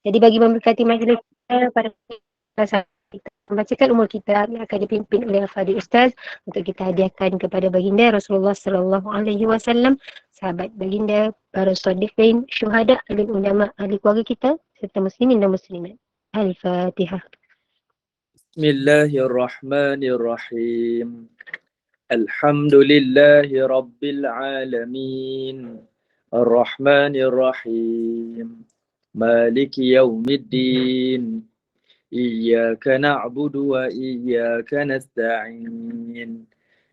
Jadi bagi memberkati majlis kita pada kita membacakan umur kita yang akan dipimpin oleh Al-Fadhil Ustaz untuk kita hadiahkan kepada baginda Rasulullah sallallahu alaihi wasallam, sahabat baginda, para sholihin, syuhada, alim ulama, ahli keluarga kita serta muslimin dan muslimat. Al-Fatihah. Bismillahirrahmanirrahim. Alhamdulillahi Rabbil Alamin. Ar-Rahmanir-Rahim. Maliki Yawmiddin. Iyyaka na'budu wa iyyaka nasta'in.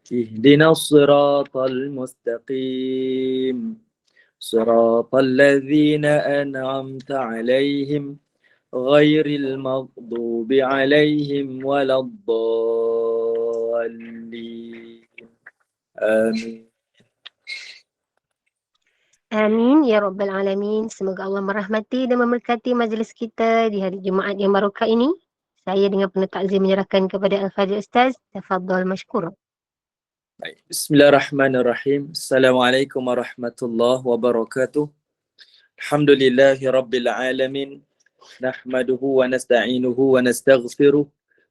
Ihdinas siratal mustaqim. Siratal ladzina an'amta 'alaihim ghairil maghdubi 'alaihim waladdallin. Amin. Amin ya rabbal alamin. Semoga Allah merahmati dan memberkati majlis kita di hari Jumaat yang barakah ini. Saya dengan penuh takzim menyerahkan kepada Al-Fadhil Ustaz. Tafadhal mashkura. Baik. Bismillahirrahmanirrahim. Assalamualaikum warahmatullahi wabarakatuh. Alhamdulillahi rabbil alamin. Nahmaduhu wa nasta'inuhu wa nastaghfiruh.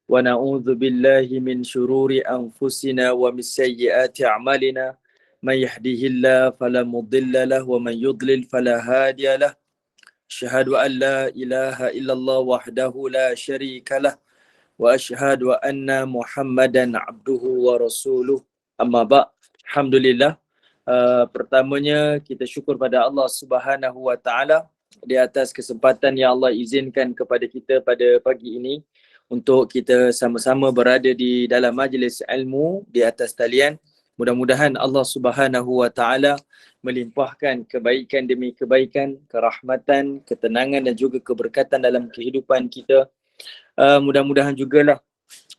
Wa na'udzu billahi min syururi anfusina wa min sayyiati a'malina. Man yahdihillahu fala mudilla lahu wa man yudlil fala hadiya lahu. Asyhadu an la ilaha illallah wahdahu la syarika lah wa asyhadu anna Muhammadan abduhu wa rasuluh. Amma ba'. Alhamdulillah. Pertamanya kita syukur pada Allah Subhanahu wa taala di atas kesempatan yang Allah izinkan kepada kita pada pagi ini untuk kita sama-sama berada di dalam majlis ilmu di atas talian. Mudah-mudahan Allah Subhanahu wa taala melimpahkan kebaikan demi kebaikan, kerahmatan, ketenangan dan juga keberkatan dalam kehidupan kita. Mudah-mudahan jugalah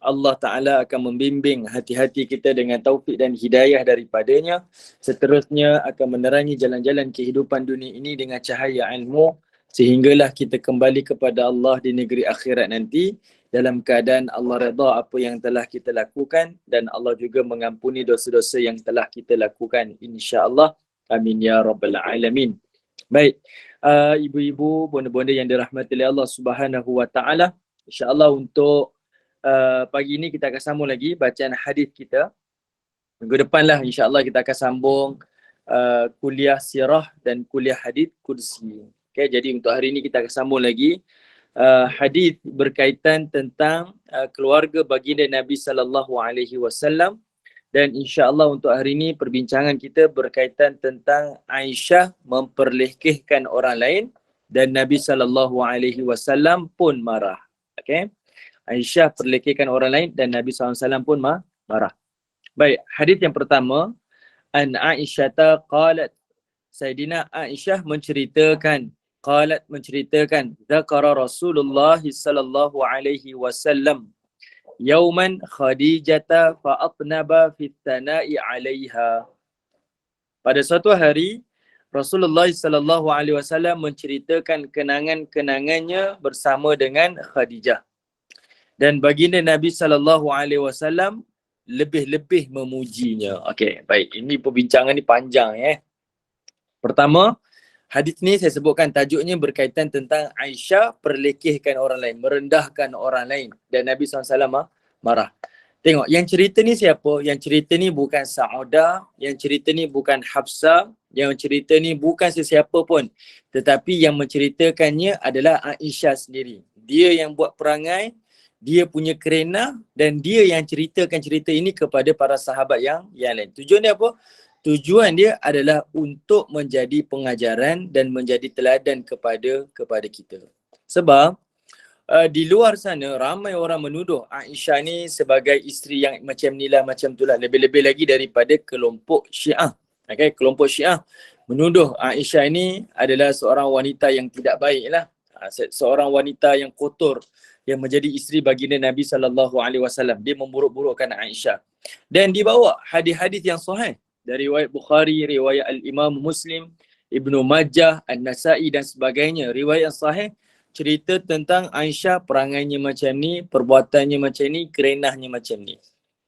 Allah Ta'ala akan membimbing hati-hati kita dengan taufik dan hidayah daripadanya. Seterusnya akan menerangi jalan-jalan kehidupan dunia ini dengan cahaya ilmu, sehinggalah kita kembali kepada Allah di negeri akhirat nanti dalam keadaan Allah redha apa yang telah kita lakukan dan Allah juga mengampuni dosa-dosa yang telah kita lakukan, insya-Allah. Amin ya rabbal alamin. Baik, ibu-ibu, bonda-bonda yang dirahmati oleh Allah Subhanahu wa taala, insya-Allah untuk pagi ini kita akan sambung lagi bacaan hadis kita. Minggu depan lah insya-Allah kita akan sambung kuliah sirah dan kuliah hadis kursi. Okay, jadi untuk hari ini kita akan sambung lagi hadis berkaitan tentang keluarga baginda Nabi sallallahu alaihi wasallam, dan insya-Allah untuk hari ini perbincangan kita berkaitan tentang Aisyah memperlekehkan orang lain dan Nabi sallallahu alaihi wasallam pun marah. Okey. Aisyah perlekehkan orang lain dan Nabi sallallahu alaihi wasallam pun marah. Baik, hadis yang pertama, an Aisyah qalat, Sayyidina Aisyah menceritakan, zakara Rasulullah sallallahu alaihi wasallam yauman Khadijah fa atnaba fi thana'i 'alaiha. Pada suatu hari Rasulullah sallallahu alaihi wasallam menceritakan kenangan-kenangannya bersama dengan Khadijah. Dan baginda Nabi sallallahu alaihi wasallam lebih-lebih memujinya. Okey, baik. Ini perbincangan ni panjang . Pertama, hadis ni saya sebutkan tajuknya berkaitan tentang Aisyah perlekehkan orang lain, merendahkan orang lain dan Nabi SAW marah. Tengok, yang cerita ni siapa? Yang cerita ni bukan Saudah, yang cerita ni bukan Hafsah, yang cerita ni bukan sesiapa pun. Tetapi yang menceritakannya adalah Aisyah sendiri. Dia yang buat perangai, dia punya kerenah dan dia yang ceritakan cerita ini kepada para sahabat yang lain. Tujuan dia apa? Tujuan dia adalah untuk menjadi pengajaran dan menjadi teladan kepada kita. Sebab di luar sana ramai orang menuduh Aisyah ni sebagai isteri yang macam ni lah, macam tu lah. Lebih-lebih lagi daripada kelompok Syiah. Okay? Kelompok Syiah menuduh Aisyah ini adalah seorang wanita yang tidak baik lah. Seorang wanita yang kotor, yang menjadi isteri baginda Nabi SAW. Dia memburuk-burukkan Aisyah. Dan dibawa hadis-hadis yang sahih dari riwayat Bukhari, riwayat Al-Imam Muslim, Ibnu Majah, An-Nasai dan sebagainya. Riwayat yang sahih cerita tentang Aisyah, perangainya macam ni, perbuatannya macam ni, kerenahnya macam ni.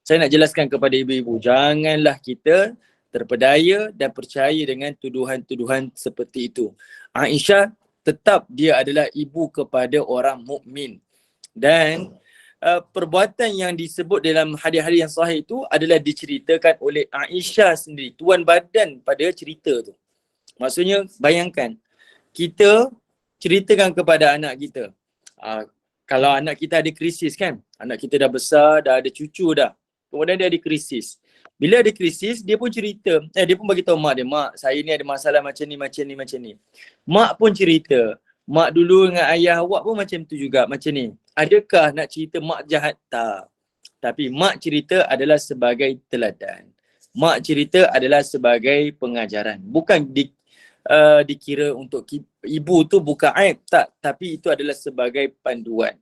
Saya nak jelaskan kepada ibu-ibu, janganlah kita terpedaya dan percaya dengan tuduhan-tuduhan seperti itu. Aisyah tetap dia adalah ibu kepada orang mukmin. Dan perbuatan yang disebut dalam hadis-hadis yang sahih itu adalah diceritakan oleh Aisyah sendiri, tuan badan pada cerita tu. Maksudnya bayangkan, kita ceritakan kepada anak kita. Kalau anak kita ada krisis kan, anak kita dah besar, dah ada cucu dah. Kemudian dia ada krisis. Bila ada krisis, dia pun cerita. Dia pun bagi tahu mak dia, mak saya ni ada masalah macam ni, macam ni, macam ni. Mak pun cerita. Mak dulu dengan ayah awak pun macam tu juga, macam ni. Adakah nak cerita mak jahat? Tak. Tapi mak cerita adalah sebagai teladan. Mak cerita adalah sebagai pengajaran. Bukan dikira untuk ibu tu bukan aib, tak, tapi itu adalah sebagai panduan.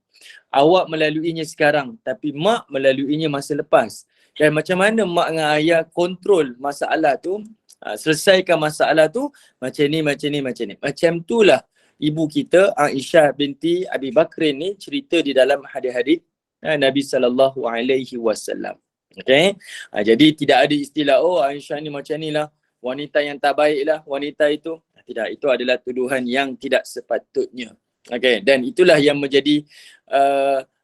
Awak melaluinya sekarang, tapi mak melaluinya masa lepas. Dan macam mana mak dengan ayah kontrol masalah tu, selesaikan masalah tu macam ni, macam ni, macam ni. Macam itulah ibu kita Aisyah binti Abi Bakrin ni cerita di dalam hadis-hadis Nabi SAW. Okay? Jadi tidak ada istilah, oh Aisyah ni macam ni lah, wanita yang tak baik lah, wanita itu. Tidak, itu adalah tuduhan yang tidak sepatutnya. Okay, dan itulah yang menjadi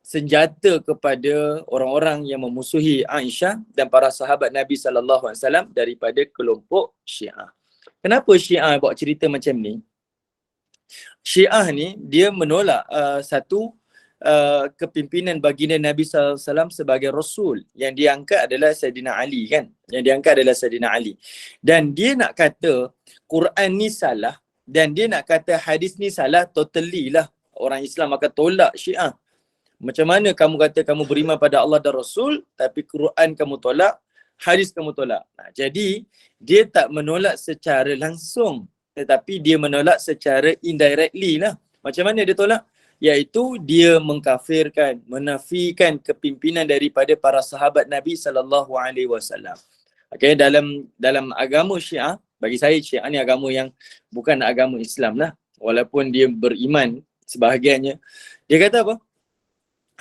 senjata kepada orang-orang yang memusuhi Aisyah dan para sahabat Nabi SAW daripada kelompok Syiah. Kenapa Syiah buat cerita macam ni? Syiah ni dia menolak satu kepimpinan baginda Nabi SAW sebagai Rasul. Yang diangkat adalah Sayyidina Ali kan. Yang diangkat adalah Sayyidina Ali. Dan dia nak kata Quran ni salah dan dia nak kata hadis ni salah totally lah. Orang Islam akan tolak Syiah. Macam mana kamu kata kamu beriman pada Allah dan Rasul tapi Quran kamu tolak, hadis kamu tolak. Jadi dia tak menolak secara langsung tetapi dia menolak secara indirectly lah. Macam mana dia tolak? Iaitu dia mengkafirkan, menafikan kepimpinan daripada para sahabat Nabi SAW. Okay, dalam agama Syiah, bagi saya Syiah ni agama yang bukan agama Islam lah. Walaupun dia beriman sebahagiannya. Dia kata apa?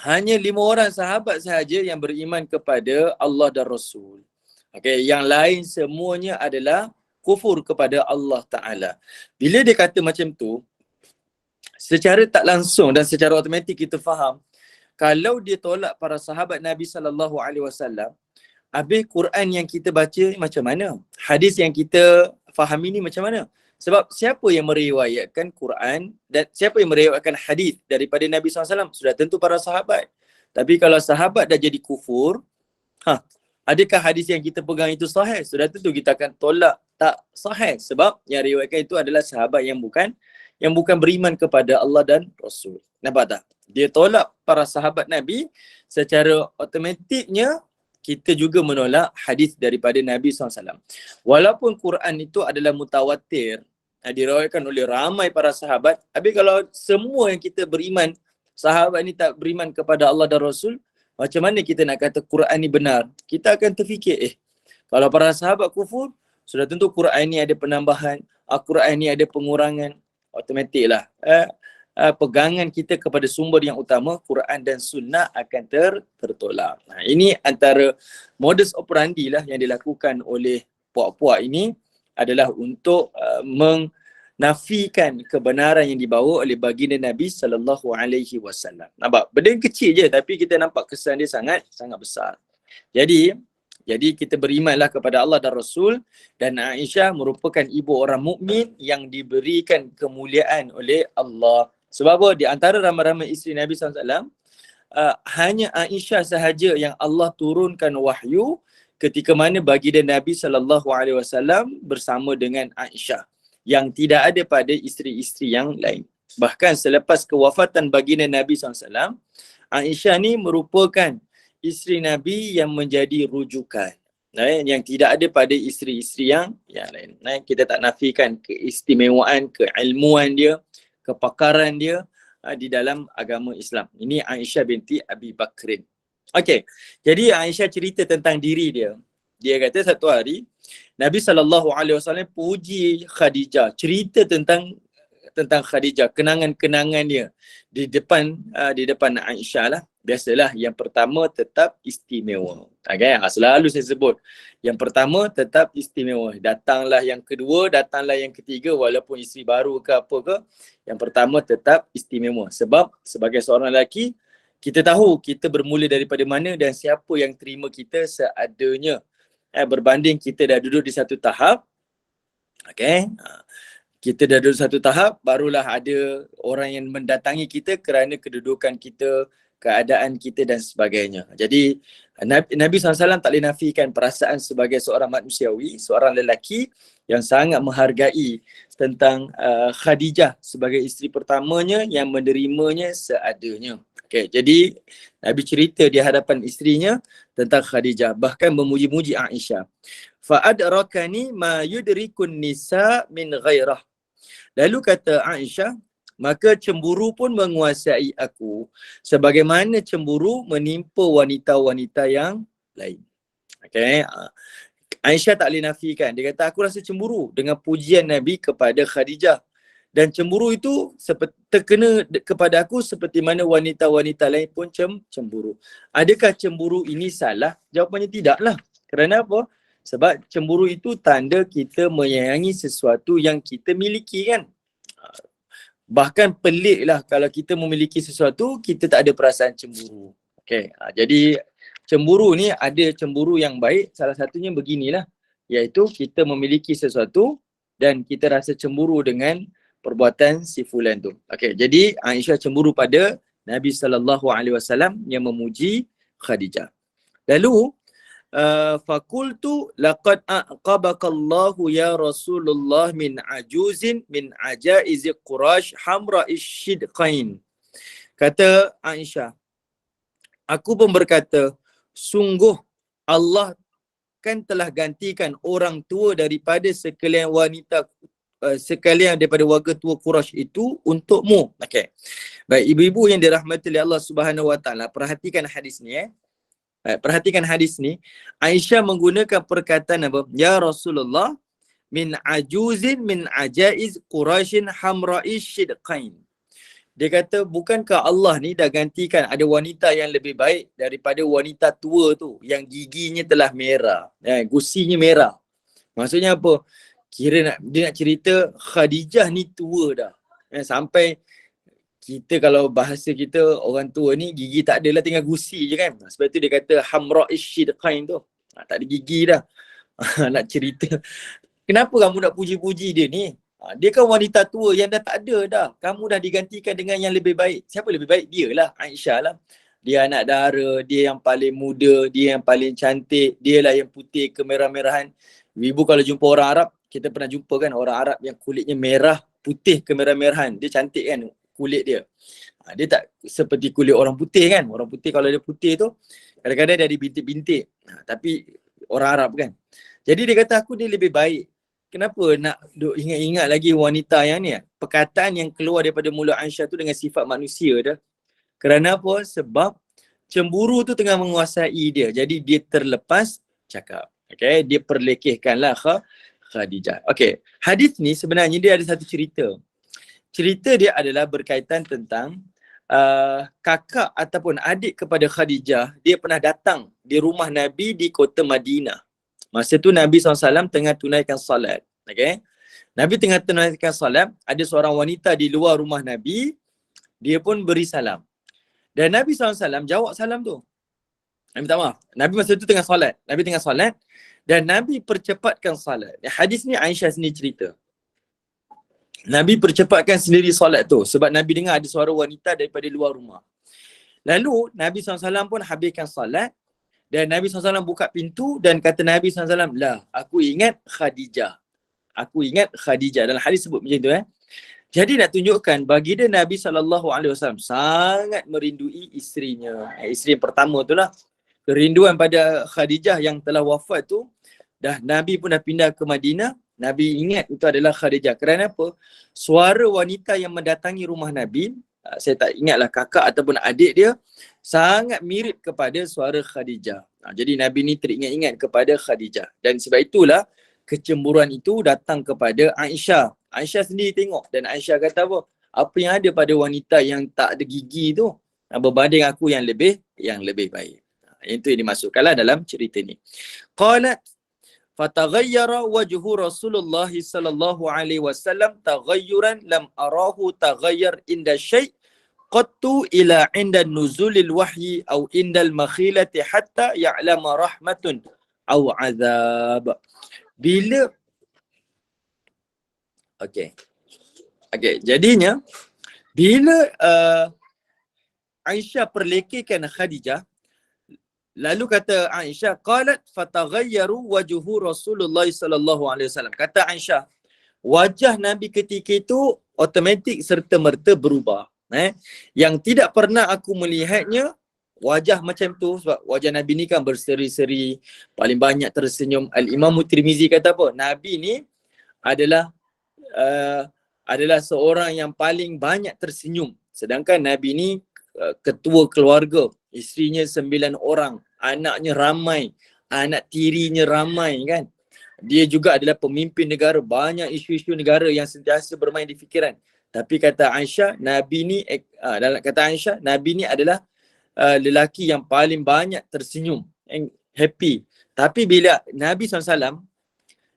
Hanya 5 orang sahabat sahaja yang beriman kepada Allah dan Rasul. Okay, yang lain semuanya adalah kufur kepada Allah Ta'ala. Bila dia kata macam tu, secara tak langsung dan secara automatik kita faham kalau dia tolak para sahabat Nabi SAW, habis Quran yang kita baca macam mana? Hadis yang kita fahami ni macam mana? Sebab siapa yang meriwayatkan Quran dan siapa yang meriwayatkan hadis daripada Nabi SAW? Sudah tentu para sahabat. Tapi kalau sahabat dah jadi kufur, adakah hadis yang kita pegang itu sahih? Sudah tentu kita akan tolak tak sahih. Sebab yang riwayatkan itu adalah sahabat yang bukan beriman kepada Allah dan Rasul. Nampak tak? Dia tolak para sahabat Nabi, secara automatiknya kita juga menolak hadis daripada Nabi SAW. Walaupun Quran itu adalah mutawatir, diriwayatkan oleh ramai para sahabat, tapi kalau semua yang kita beriman, sahabat ni tak beriman kepada Allah dan Rasul, macam mana kita nak kata Quran ni benar? Kita akan terfikir, kalau para sahabat kufur, sudah tentu Quran ni ada penambahan, Quran ni ada pengurangan. Automatik lah pegangan kita kepada sumber yang utama Quran dan Sunnah akan tertolak. Ini antara modus operandi lah yang dilakukan oleh puak-puak ini adalah untuk menafikan kebenaran yang dibawa oleh baginda Nabi SAW. Nampak? Benda kecil je tapi kita nampak kesan dia sangat besar. Jadi kita berimanlah kepada Allah dan Rasul, dan Aisyah merupakan ibu orang mukmin yang diberikan kemuliaan oleh Allah. Sebab apa? Di antara ramai-ramai isteri Nabi SAW, hanya Aisyah sahaja yang Allah turunkan wahyu ketika mana baginda Nabi SAW bersama dengan Aisyah, yang tidak ada pada isteri-isteri yang lain. Bahkan selepas kewafatan baginda Nabi SAW, Aisyah ni merupakan isteri Nabi yang menjadi rujukan, yang tidak ada pada isteri-isteri yang lain. Kita tak nafikan keistimewaan, keilmuan dia, kepakaran dia di dalam agama Islam. Ini Aisyah binti Abi Bakrin. Okey, jadi Aisyah cerita tentang diri dia. Dia kata satu hari Nabi SAW puji Khadijah, cerita tentang Khadijah, kenangan-kenangan dia di depan Aisyah lah. biasalah yang pertama tetap istimewa. Okay? Selalu saya sebut. Yang pertama tetap istimewa. Datanglah yang kedua, datanglah yang ketiga, walaupun isteri baru ke apa ke, yang pertama tetap istimewa. Sebab sebagai seorang lelaki, kita tahu kita bermula daripada mana dan siapa yang terima kita seadanya. Berbanding kita dah duduk di satu tahap, okay? Kita dah duduk satu tahap, barulah ada orang yang mendatangi kita kerana kedudukan kita, keadaan kita dan sebagainya. Jadi Nabi SAW tak boleh nafikan perasaan sebagai seorang manusiawi, seorang lelaki yang sangat menghargai tentang Khadijah sebagai isteri pertamanya yang menerimanya seadanya. Okay, jadi Nabi cerita di hadapan isterinya tentang Khadijah, bahkan memuji-muji Aisyah. Fa'adrakani ma yudrikun nisa min ghairah. Lalu kata Aisyah, maka cemburu pun menguasai aku sebagaimana cemburu menimpa wanita-wanita yang lain. Okay. Aisyah tak boleh nafikan. Dia kata, aku rasa cemburu dengan pujian Nabi kepada Khadijah. Dan cemburu itu terkena kepada aku seperti mana wanita-wanita lain pun cemburu. Adakah cemburu ini salah? Jawapannya tidaklah. Kerana apa? Sebab cemburu itu tanda kita menyayangi sesuatu yang kita miliki kan. Bahkan peliklah kalau kita memiliki sesuatu, kita tak ada perasaan cemburu. Okay. Jadi cemburu ni ada cemburu yang baik, salah satunya beginilah. Iaitu kita memiliki sesuatu dan kita rasa cemburu dengan perbuatan si fulan tu. Okay. Jadi Aisyah cemburu pada Nabi SAW yang memuji Khadijah. Lalu fakultu laqad aqabakallahu ya Rasulullah min ajuzin min ajaizi Quraisy hamra'ish shidqain. Kata Aisyah, aku pun berkata, sungguh Allah kan telah gantikan orang tua daripada sekalian wanita, sekalian daripada warga tua Quraisy itu untukmu. Okey. Baik, ibu-ibu yang dirahmati oleh Allah Subhanahu Wa Taala, perhatikan hadis ni perhatikan hadis ni. Aisyah menggunakan perkataan apa? Ya Rasulullah min ajuzin min ajaiz Quraisyin hamra'ish shidqain. Dia kata, bukankah Allah ni dah gantikan ada wanita yang lebih baik daripada wanita tua tu yang giginya telah merah, gusinya merah. Maksudnya apa? Kira dia nak cerita Khadijah ni tua dah. Sampai kita kalau bahasa kita orang tua ni gigi tak adalah, tinggal gusi je kan. Sebab tu dia kata hamra'ish shidqain tu. Tak ada gigi dah. Nak cerita. Kenapa kamu nak puji-puji dia ni? Dia kan wanita tua yang dah tak ada dah. Kamu dah digantikan dengan yang lebih baik. Siapa lebih baik? Dia lah, Aisyah lah. Dia anak dara, dia yang paling muda, dia yang paling cantik, dia lah yang putih kemerah-merahan. Ibu kalau jumpa orang Arab, kita pernah jumpa kan orang Arab yang kulitnya merah, putih kemerah-merahan. Dia cantik kan kulit dia. Dia tak seperti kulit orang putih kan. Orang putih kalau dia putih tu, kadang-kadang dia ada bintik-bintik. Tapi orang Arab kan. Jadi dia kata aku ni lebih baik. Kenapa nak ingat-ingat lagi wanita yang ni? Perkataan yang keluar daripada mulut Aisyah tu dengan sifat manusia dah. Kerana apa? Sebab cemburu tu tengah menguasai dia. Jadi dia terlepas cakap. Okay? Dia perlekehkanlah Khadijah. Okay. Hadis ni sebenarnya dia ada satu cerita. Cerita dia adalah berkaitan tentang kakak ataupun adik kepada Khadijah. Dia pernah datang di rumah Nabi di kota Madinah. Masa tu Nabi SAW tengah tunaikan salat. Okay? Nabi tengah tunaikan salat, ada seorang wanita di luar rumah Nabi, dia pun beri salam. Dan Nabi SAW jawab salam tu. Nabi minta maaf. Nabi masa tu tengah salat. Nabi tengah salat dan Nabi percepatkan salat. Hadis ni Aisyah sendiri cerita. Nabi percepatkan sendiri solat tu sebab Nabi dengar ada suara wanita daripada luar rumah. Lalu Nabi SAW pun habiskan solat dan Nabi SAW buka pintu dan kata Nabi SAW, lah aku ingat Khadijah. Aku ingat Khadijah. Dalam hadis sebut macam tu Jadi nak tunjukkan baginda Nabi SAW sangat merindui isterinya. Isteri yang pertama tu lah. Kerinduan pada Khadijah yang telah wafat tu, dah Nabi pun dah pindah ke Madinah. Nabi ingat itu adalah Khadijah. Kerana apa? Suara wanita yang mendatangi rumah Nabi, saya tak ingatlah kakak ataupun adik dia, sangat mirip kepada suara Khadijah. Jadi Nabi ni teringat-ingat kepada Khadijah. Dan sebab itulah kecemburuan itu datang kepada Aisyah. Aisyah sendiri tengok dan Aisyah kata apa? Apa yang ada pada wanita yang tak ada gigi tu? berbanding aku yang lebih baik. Itu yang dimasukkanlah dalam cerita ni. Qalat fataghayyara wajhu Rasulullah sallallahu alaihi wasallam taghayyuran lam arahu taghayyar inda syai' qattu ila inda nuzulil wahyi au indal makhilati hatta ya'lama rahmatun au azab. Bila okey, jadinya bila Aisyah perlekehkan Khadijah, lalu kata Aisyah, qalat fataghayyaru wajhu Rasulullah sallallahu alaihi wasallam. Kata Aisyah, wajah Nabi ketika itu automatik serta merta berubah. Yang tidak pernah aku melihatnya wajah macam tu, sebab wajah Nabi ni kan berseri-seri, paling banyak tersenyum. Al-Imam Tirmizi kata apa? Nabi ni adalah seorang yang paling banyak tersenyum. Sedangkan Nabi ni ketua keluarga, isterinya 9 orang, anaknya ramai, anak tirinya ramai kan. Dia juga adalah pemimpin negara, banyak isu-isu negara yang sentiasa bermain di fikiran. Tapi kata Aisyah, Nabi ni adalah lelaki yang paling banyak tersenyum, happy. Tapi bila Nabi SAW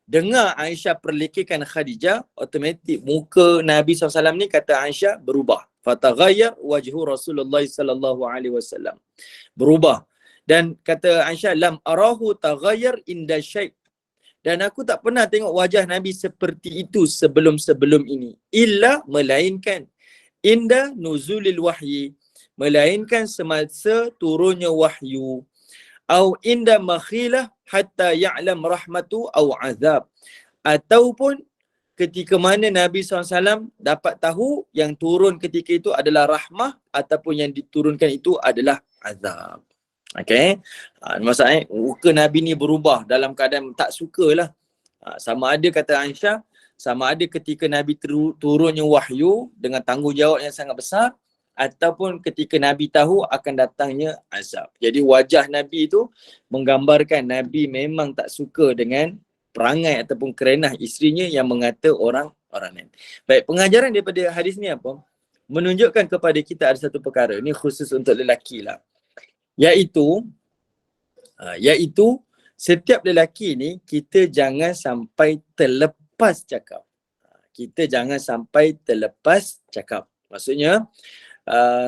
dengar Aisyah perlekehkan Khadijah, automatik muka Nabi SAW ni kata Aisyah berubah. Fataghayyar wajhu Rasulullah sallallahu alaihi wasallam. Berubah. Dan kata Aisyah, lam arahu taghayyar inda syai'. Dan aku tak pernah tengok wajah Nabi seperti itu sebelum-sebelum ini. Illa melainkan inda nuzulil wahyi. Melainkan semasa turunnya wahyu. Au inda makhilah hatta ya'lam rahmatu au azab. Ataupun ketika mana Nabi SAW dapat tahu yang turun ketika itu adalah rahmah ataupun yang diturunkan itu adalah azab. Okay. Maksudnya muka Nabi ni berubah dalam keadaan tak sukalah. Sama ada kata Aisyah, sama ada ketika Nabi turunnya wahyu dengan tanggungjawab yang sangat besar, ataupun ketika Nabi tahu akan datangnya azab. Jadi wajah Nabi itu menggambarkan Nabi memang tak suka dengan perangai ataupun kerenah isterinya yang mengata orang lain. Baik, pengajaran daripada hadis ni apa? Menunjukkan kepada kita ada satu perkara, ni khusus untuk lelaki lah. Iaitu setiap lelaki ni kita jangan sampai terlepas cakap. Maksudnya,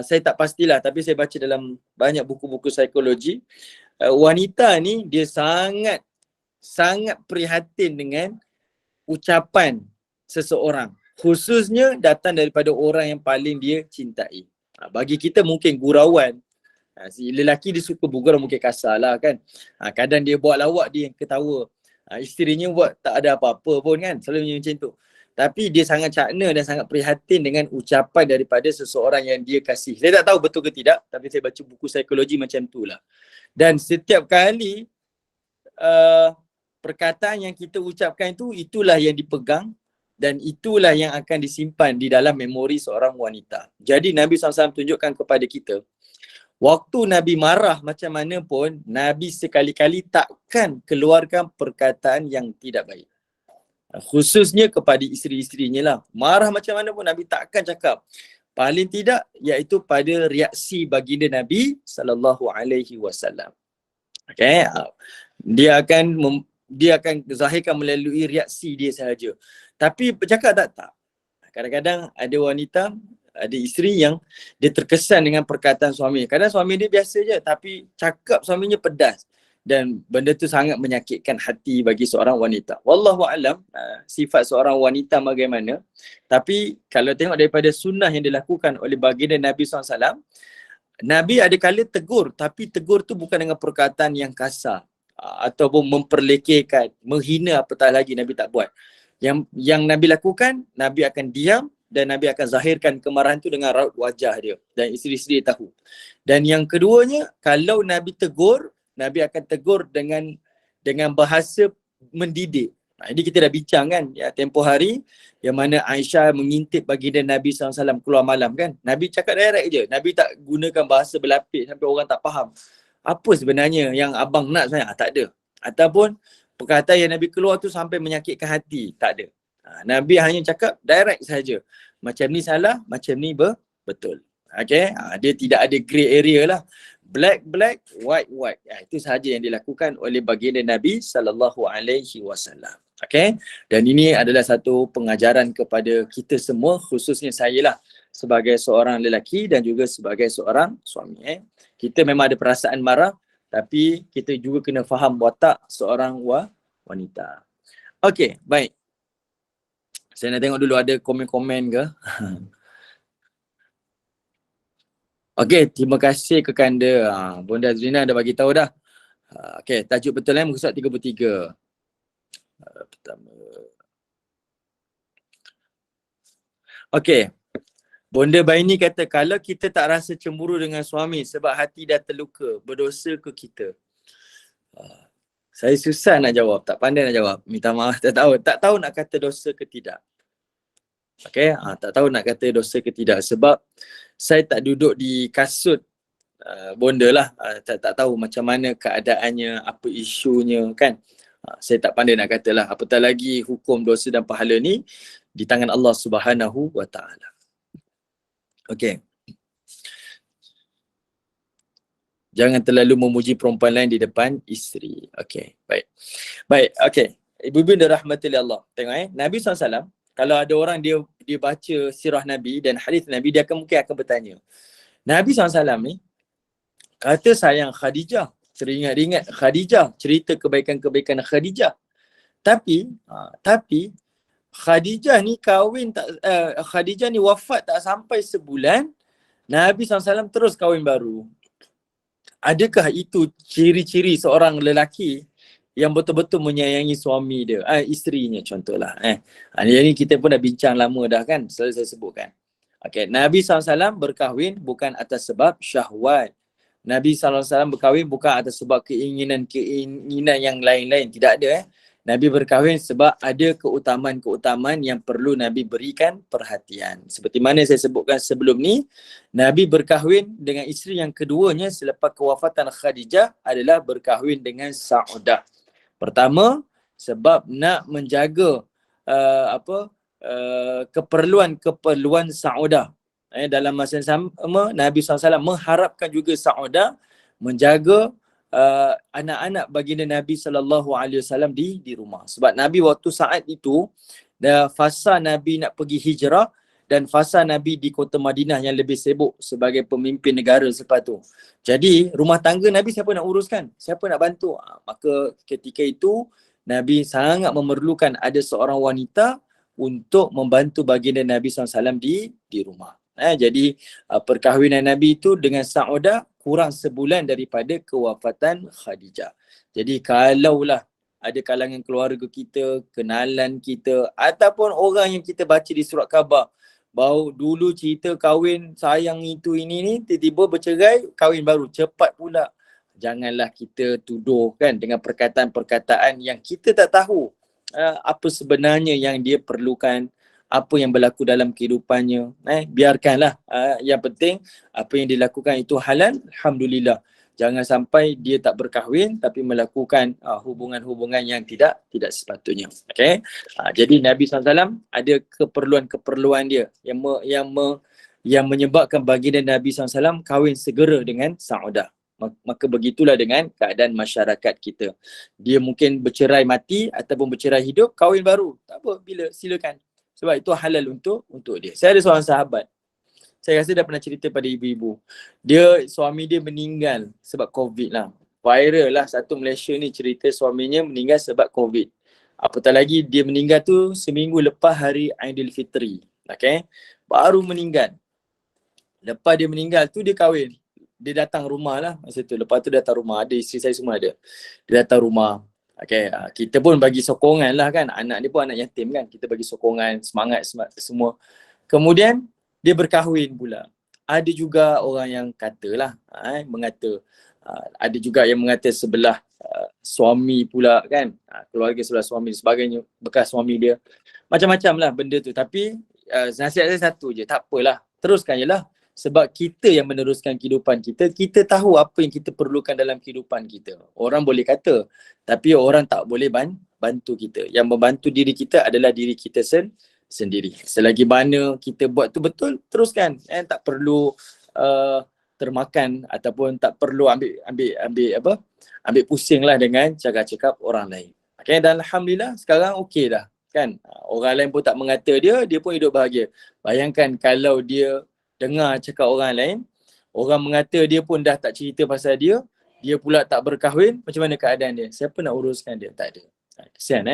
saya tak pastilah tapi saya baca dalam banyak buku-buku psikologi, wanita ni dia sangat prihatin dengan ucapan seseorang, khususnya datang daripada orang yang paling dia cintai. Bagi kita mungkin gurauan, si lelaki dia suka bergurau, mungkin kasar lah kan. Kadang dia buat lawak, dia yang ketawa. Isterinya buat tak ada apa-apa pun kan, selalunya macam tu. Tapi dia sangat cakna dan sangat prihatin dengan ucapan daripada seseorang yang dia kasih. Saya tak tahu betul ke tidak, tapi saya baca buku psikologi macam tu lah. Dan setiap kali perkataan yang kita ucapkan itu, itulah yang dipegang dan itulah yang akan disimpan di dalam memori seorang wanita. Jadi Nabi SAW tunjukkan kepada kita, waktu Nabi marah macam mana pun, Nabi sekali-kali takkan keluarkan perkataan yang tidak baik. Khususnya kepada isteri-isterinya lah. Marah macam mana pun Nabi takkan cakap. Paling tidak iaitu pada reaksi baginda Nabi SAW. Okay. Dia akan zahirkan melalui reaksi dia sahaja. Tapi bercakap tak. Kadang-kadang ada wanita, ada isteri yang dia terkesan dengan perkataan suami. Kadang suami dia biasa je tapi cakap suaminya pedas. Dan benda tu sangat menyakitkan hati bagi seorang wanita. Wallahu a'lam sifat seorang wanita bagaimana. Tapi kalau tengok daripada sunnah yang dilakukan oleh baginda Nabi SAW, Nabi ada kala tegur, tapi tegur tu bukan dengan perkataan yang kasar ataupun memperlekehkan, menghina, apatah lagi Nabi tak buat. Yang Nabi lakukan, Nabi akan diam dan Nabi akan zahirkan kemarahan tu dengan raut wajah dia dan isteri-isteri dia tahu. Dan yang keduanya, kalau Nabi tegur, Nabi akan tegur dengan bahasa mendidik. Ini kita dah bincang kan, tempoh hari yang mana Aisyah mengintip baginda Nabi SAW keluar malam kan. Nabi cakap direct je. Nabi tak gunakan bahasa berlapis sampai orang tak faham. Apa sebenarnya yang abang nak sebenarnya? Tak ada. Ataupun perkataan yang Nabi keluar tu sampai menyakitkan hati. Tak ada. Nabi hanya cakap direct saja. Macam ni salah, macam ni betul. Okay, dia tidak ada grey area lah. Black, black, white, white. Itu sahaja yang dilakukan oleh baginda Nabi SAW. Okay, dan ini adalah satu pengajaran kepada kita semua, khususnya saya lah sebagai seorang lelaki dan juga sebagai seorang suami. Kita memang ada perasaan marah, tapi kita juga kena faham watak seorang wanita. Okay, baik. Saya nak tengok dulu ada komen-komen ke. Okey, terima kasih Kekanda. Bonda Azrina dah bagi tahu dah. Okey, tajuk betul muka surat 33. Pertama. Okey. Bonda Baini kata, kalau kita tak rasa cemburu dengan suami sebab hati dah terluka, berdosa ke kita? Saya susah nak jawab, tak pandai nak jawab. Minta maaf, tak tahu nak kata dosa ke tidak. Okey, tak tahu nak kata dosa ke tidak sebab saya tak duduk di kasut bonda lah, tak tahu macam mana keadaannya, apa isunya kan. Saya tak pandai nak katalah, apatah lagi hukum dosa dan pahala ni di tangan Allah Subhanahu wa taala. Okey. Jangan terlalu memuji perempuan lain di depan isteri. Okey, baik. Baik, okey. Ibu-ibu dan rahmati Allah. Tengok Nabi SAW, kalau ada orang dia baca sirah Nabi dan hadis Nabi, dia mungkin akan bertanya. Nabi SAW ni kata sayang Khadijah, teringat-ingat Khadijah, cerita kebaikan-kebaikan Khadijah. Tapi Khadijah ni Khadijah ni wafat tak sampai sebulan, Nabi SAW terus kahwin baru. Adakah itu ciri-ciri seorang lelaki yang betul-betul menyayangi suami dia, isterinya contohlah. Yang ni kita pun dah bincang lama dah kan, selalu saya sebutkan. Okay, Nabi SAW berkahwin bukan atas sebab syahwat. Nabi SAW berkahwin bukan atas sebab keinginan yang lain-lain. Tidak ada. Nabi berkahwin sebab ada keutamaan-keutamaan yang perlu Nabi berikan perhatian. Seperti mana saya sebutkan sebelum ni, Nabi berkahwin dengan isteri yang keduanya selepas kewafatan Khadijah adalah berkahwin dengan Saudah. Pertama, sebab nak menjaga keperluan Saudah. Dalam masa yang sama, Nabi SAW mengharapkan juga Saudah menjaga anak-anak baginda Nabi SAW di rumah. Sebab Nabi waktu saat itu, fasa Nabi nak pergi hijrah dan fasa Nabi di kota Madinah yang lebih sibuk sebagai pemimpin negara selepas tu. Jadi rumah tangga Nabi siapa nak uruskan? Siapa nak bantu? Maka ketika itu Nabi sangat memerlukan ada seorang wanita untuk membantu baginda Nabi SAW di rumah. Jadi perkahwinan Nabi itu dengan Saudah kurang sebulan daripada kewafatan Khadijah. Jadi kalaulah ada kalangan keluarga kita, kenalan kita ataupun orang yang kita baca di surat khabar, baru dulu cerita kahwin sayang itu ini ni, tiba-tiba bercerai, kahwin baru cepat pula. Janganlah kita tuduh kan dengan perkataan-perkataan yang kita tak tahu apa sebenarnya yang dia perlukan, apa yang berlaku dalam kehidupannya. Biarkanlah. Yang penting apa yang dilakukan itu halal, alhamdulillah. Jangan sampai dia tak berkahwin tapi melakukan hubungan-hubungan yang tidak sepatutnya. Okay? Jadi Nabi SAW ada keperluan-keperluan dia yang menyebabkan baginda Nabi SAW kahwin segera dengan Saudah. Maka begitulah dengan keadaan masyarakat kita. Dia mungkin bercerai mati ataupun bercerai hidup, kahwin baru. Tak apa, silakan. Sebab itu halal untuk dia. Saya ada seorang sahabat. Saya rasa dah pernah cerita pada ibu-ibu. Suami dia meninggal sebab COVID lah. Viral lah satu Malaysia ni cerita suaminya meninggal sebab COVID. Apatah lagi dia meninggal tu seminggu lepas hari Aidilfitri. Okay? Baru meninggal. Lepas dia meninggal tu dia kahwin. Dia datang rumah lah masa tu. Lepas tu datang rumah. Ada isteri saya semua ada. Dia datang rumah. Okay, kita pun bagi sokongan lah kan. Anak dia pun anak yatim kan. Kita bagi sokongan, semangat semua. Kemudian dia berkahwin pula. Ada juga orang yang katalah, ada juga yang mengata sebelah suami pula kan. Keluarga sebelah suami sebagainya, bekas suami dia. Macam-macam lah benda tu. Tapi nasihat saya satu je, tak apalah. Teruskan je lah. Sebab kita yang meneruskan kehidupan kita, kita tahu apa yang kita perlukan dalam kehidupan kita. Orang boleh kata, tapi orang tak boleh bantu kita. Yang membantu diri kita adalah diri kita sendiri. Selagi mana kita buat tu betul, teruskan. Tak perlu termakan ataupun tak perlu ambil pusing lah dengan cakap-cakap orang lain. Okay, dan alhamdulillah sekarang okey dah kan. Orang lain pun tak mengata dia pun hidup bahagia. Bayangkan kalau dia dengar cakap orang lain, orang mengata dia pun dah tak cerita pasal dia pula tak berkahwin, macam mana keadaan dia? Siapa nak uruskan dia? Tak ada. Kesian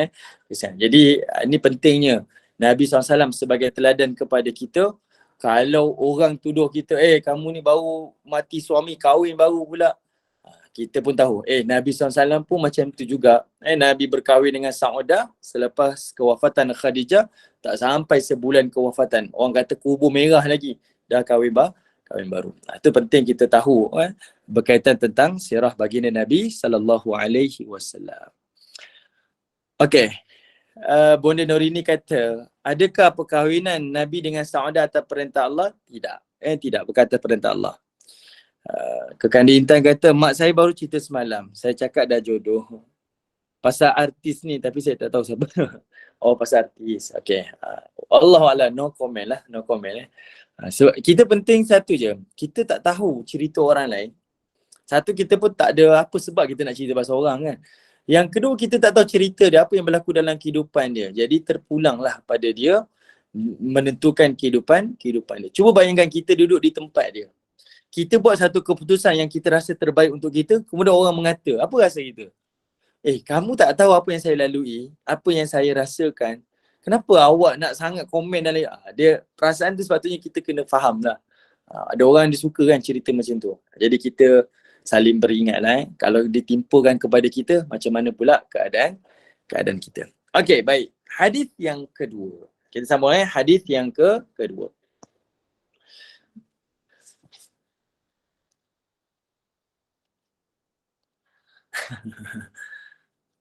kesian. Jadi ini pentingnya Nabi SAW sebagai teladan kepada kita. Kalau orang tuduh kita, kamu ni baru mati suami, kahwin baru pula, kita pun tahu, Nabi SAW pun macam tu juga. Nabi berkahwin dengan Saudah selepas kewafatan Khadijah, tak sampai sebulan kewafatan. Orang kata kubur merah lagi, dah kahwin baru. Itu penting kita tahu berkaitan tentang sirah baginda Nabi SAW. Okey. Bonda Norini kata, adakah perkahwinan Nabi dengan Saudah atas perintah Allah? Tidak. Tidak berkata perintah Allah. Kekandi Intan kata, mak saya baru cerita semalam. Saya cakap dah jodoh. Pasal artis ni, tapi saya tak tahu siapa. Oh, pasal artis. Okey. Allahuakbar, no comment lah. No comment . So, kita penting satu je. Kita tak tahu cerita orang lain. Satu, kita pun tak ada apa sebab kita nak cerita pasal orang kan. Yang kedua, kita tak tahu cerita dia, apa yang berlaku dalam kehidupan dia. Jadi terpulanglah pada dia menentukan kehidupan dia. Cuba bayangkan kita duduk di tempat dia. Kita buat satu keputusan yang kita rasa terbaik untuk kita, kemudian orang mengata, apa rasa kita? Kamu tak tahu apa yang saya lalui, apa yang saya rasakan. Kenapa awak nak sangat komen dalam dia? Perasaan tu sepatutnya kita kena faham lah. Ada orang dia suka kan cerita macam tu. Jadi kita saling beringat lah kalau ditimpakan kepada kita, macam mana pula keadaan kita. Okey, baik. Hadis yang kedua. Kita sambung hadis yang kedua.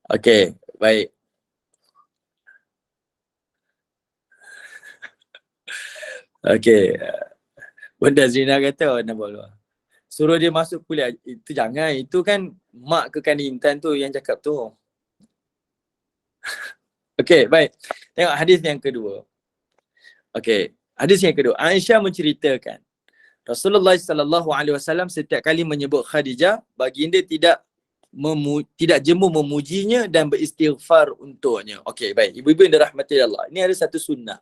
Okey, baik. Okey. Bunda Zina kata, nak buat luar. Suruh dia masuk kuliah. Itu jangan. Itu kan mak Kekandi Intan tu yang cakap tu. Okey, baik. Tengok hadis yang kedua. Okey, hadis yang kedua. Aisyah menceritakan, Rasulullah SAW setiap kali menyebut Khadijah, baginda tidak jemu memujinya dan beristighfar untuknya. Okey, baik. Ibu-ibu yang dirahmati Allah. Ini ada satu sunnah.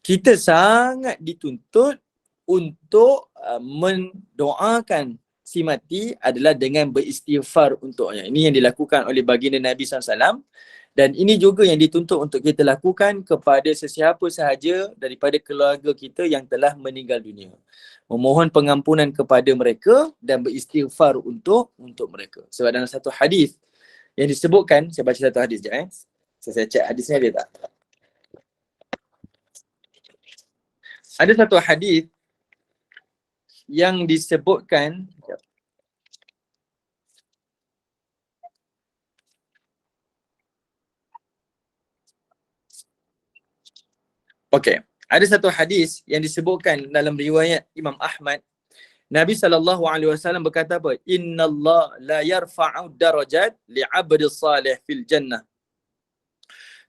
Kita sangat dituntut untuk mendoakan si mati adalah dengan beristighfar untuknya. Ini yang dilakukan oleh baginda Nabi SAW. Dan ini juga yang dituntut untuk kita lakukan kepada sesiapa sahaja daripada keluarga kita yang telah meninggal dunia. Memohon pengampunan kepada mereka dan beristighfar untuk mereka. Sebab dalam satu hadis yang disebutkan, saya baca satu hadis je. Saya cek hadisnya ada tak? Ada satu hadis yang disebutkan, okey, ada satu hadis yang disebutkan dalam riwayat Imam Ahmad. Nabi SAW berkata apa? Innallah la yarfa'u darajat li'abdi salih fil jannah.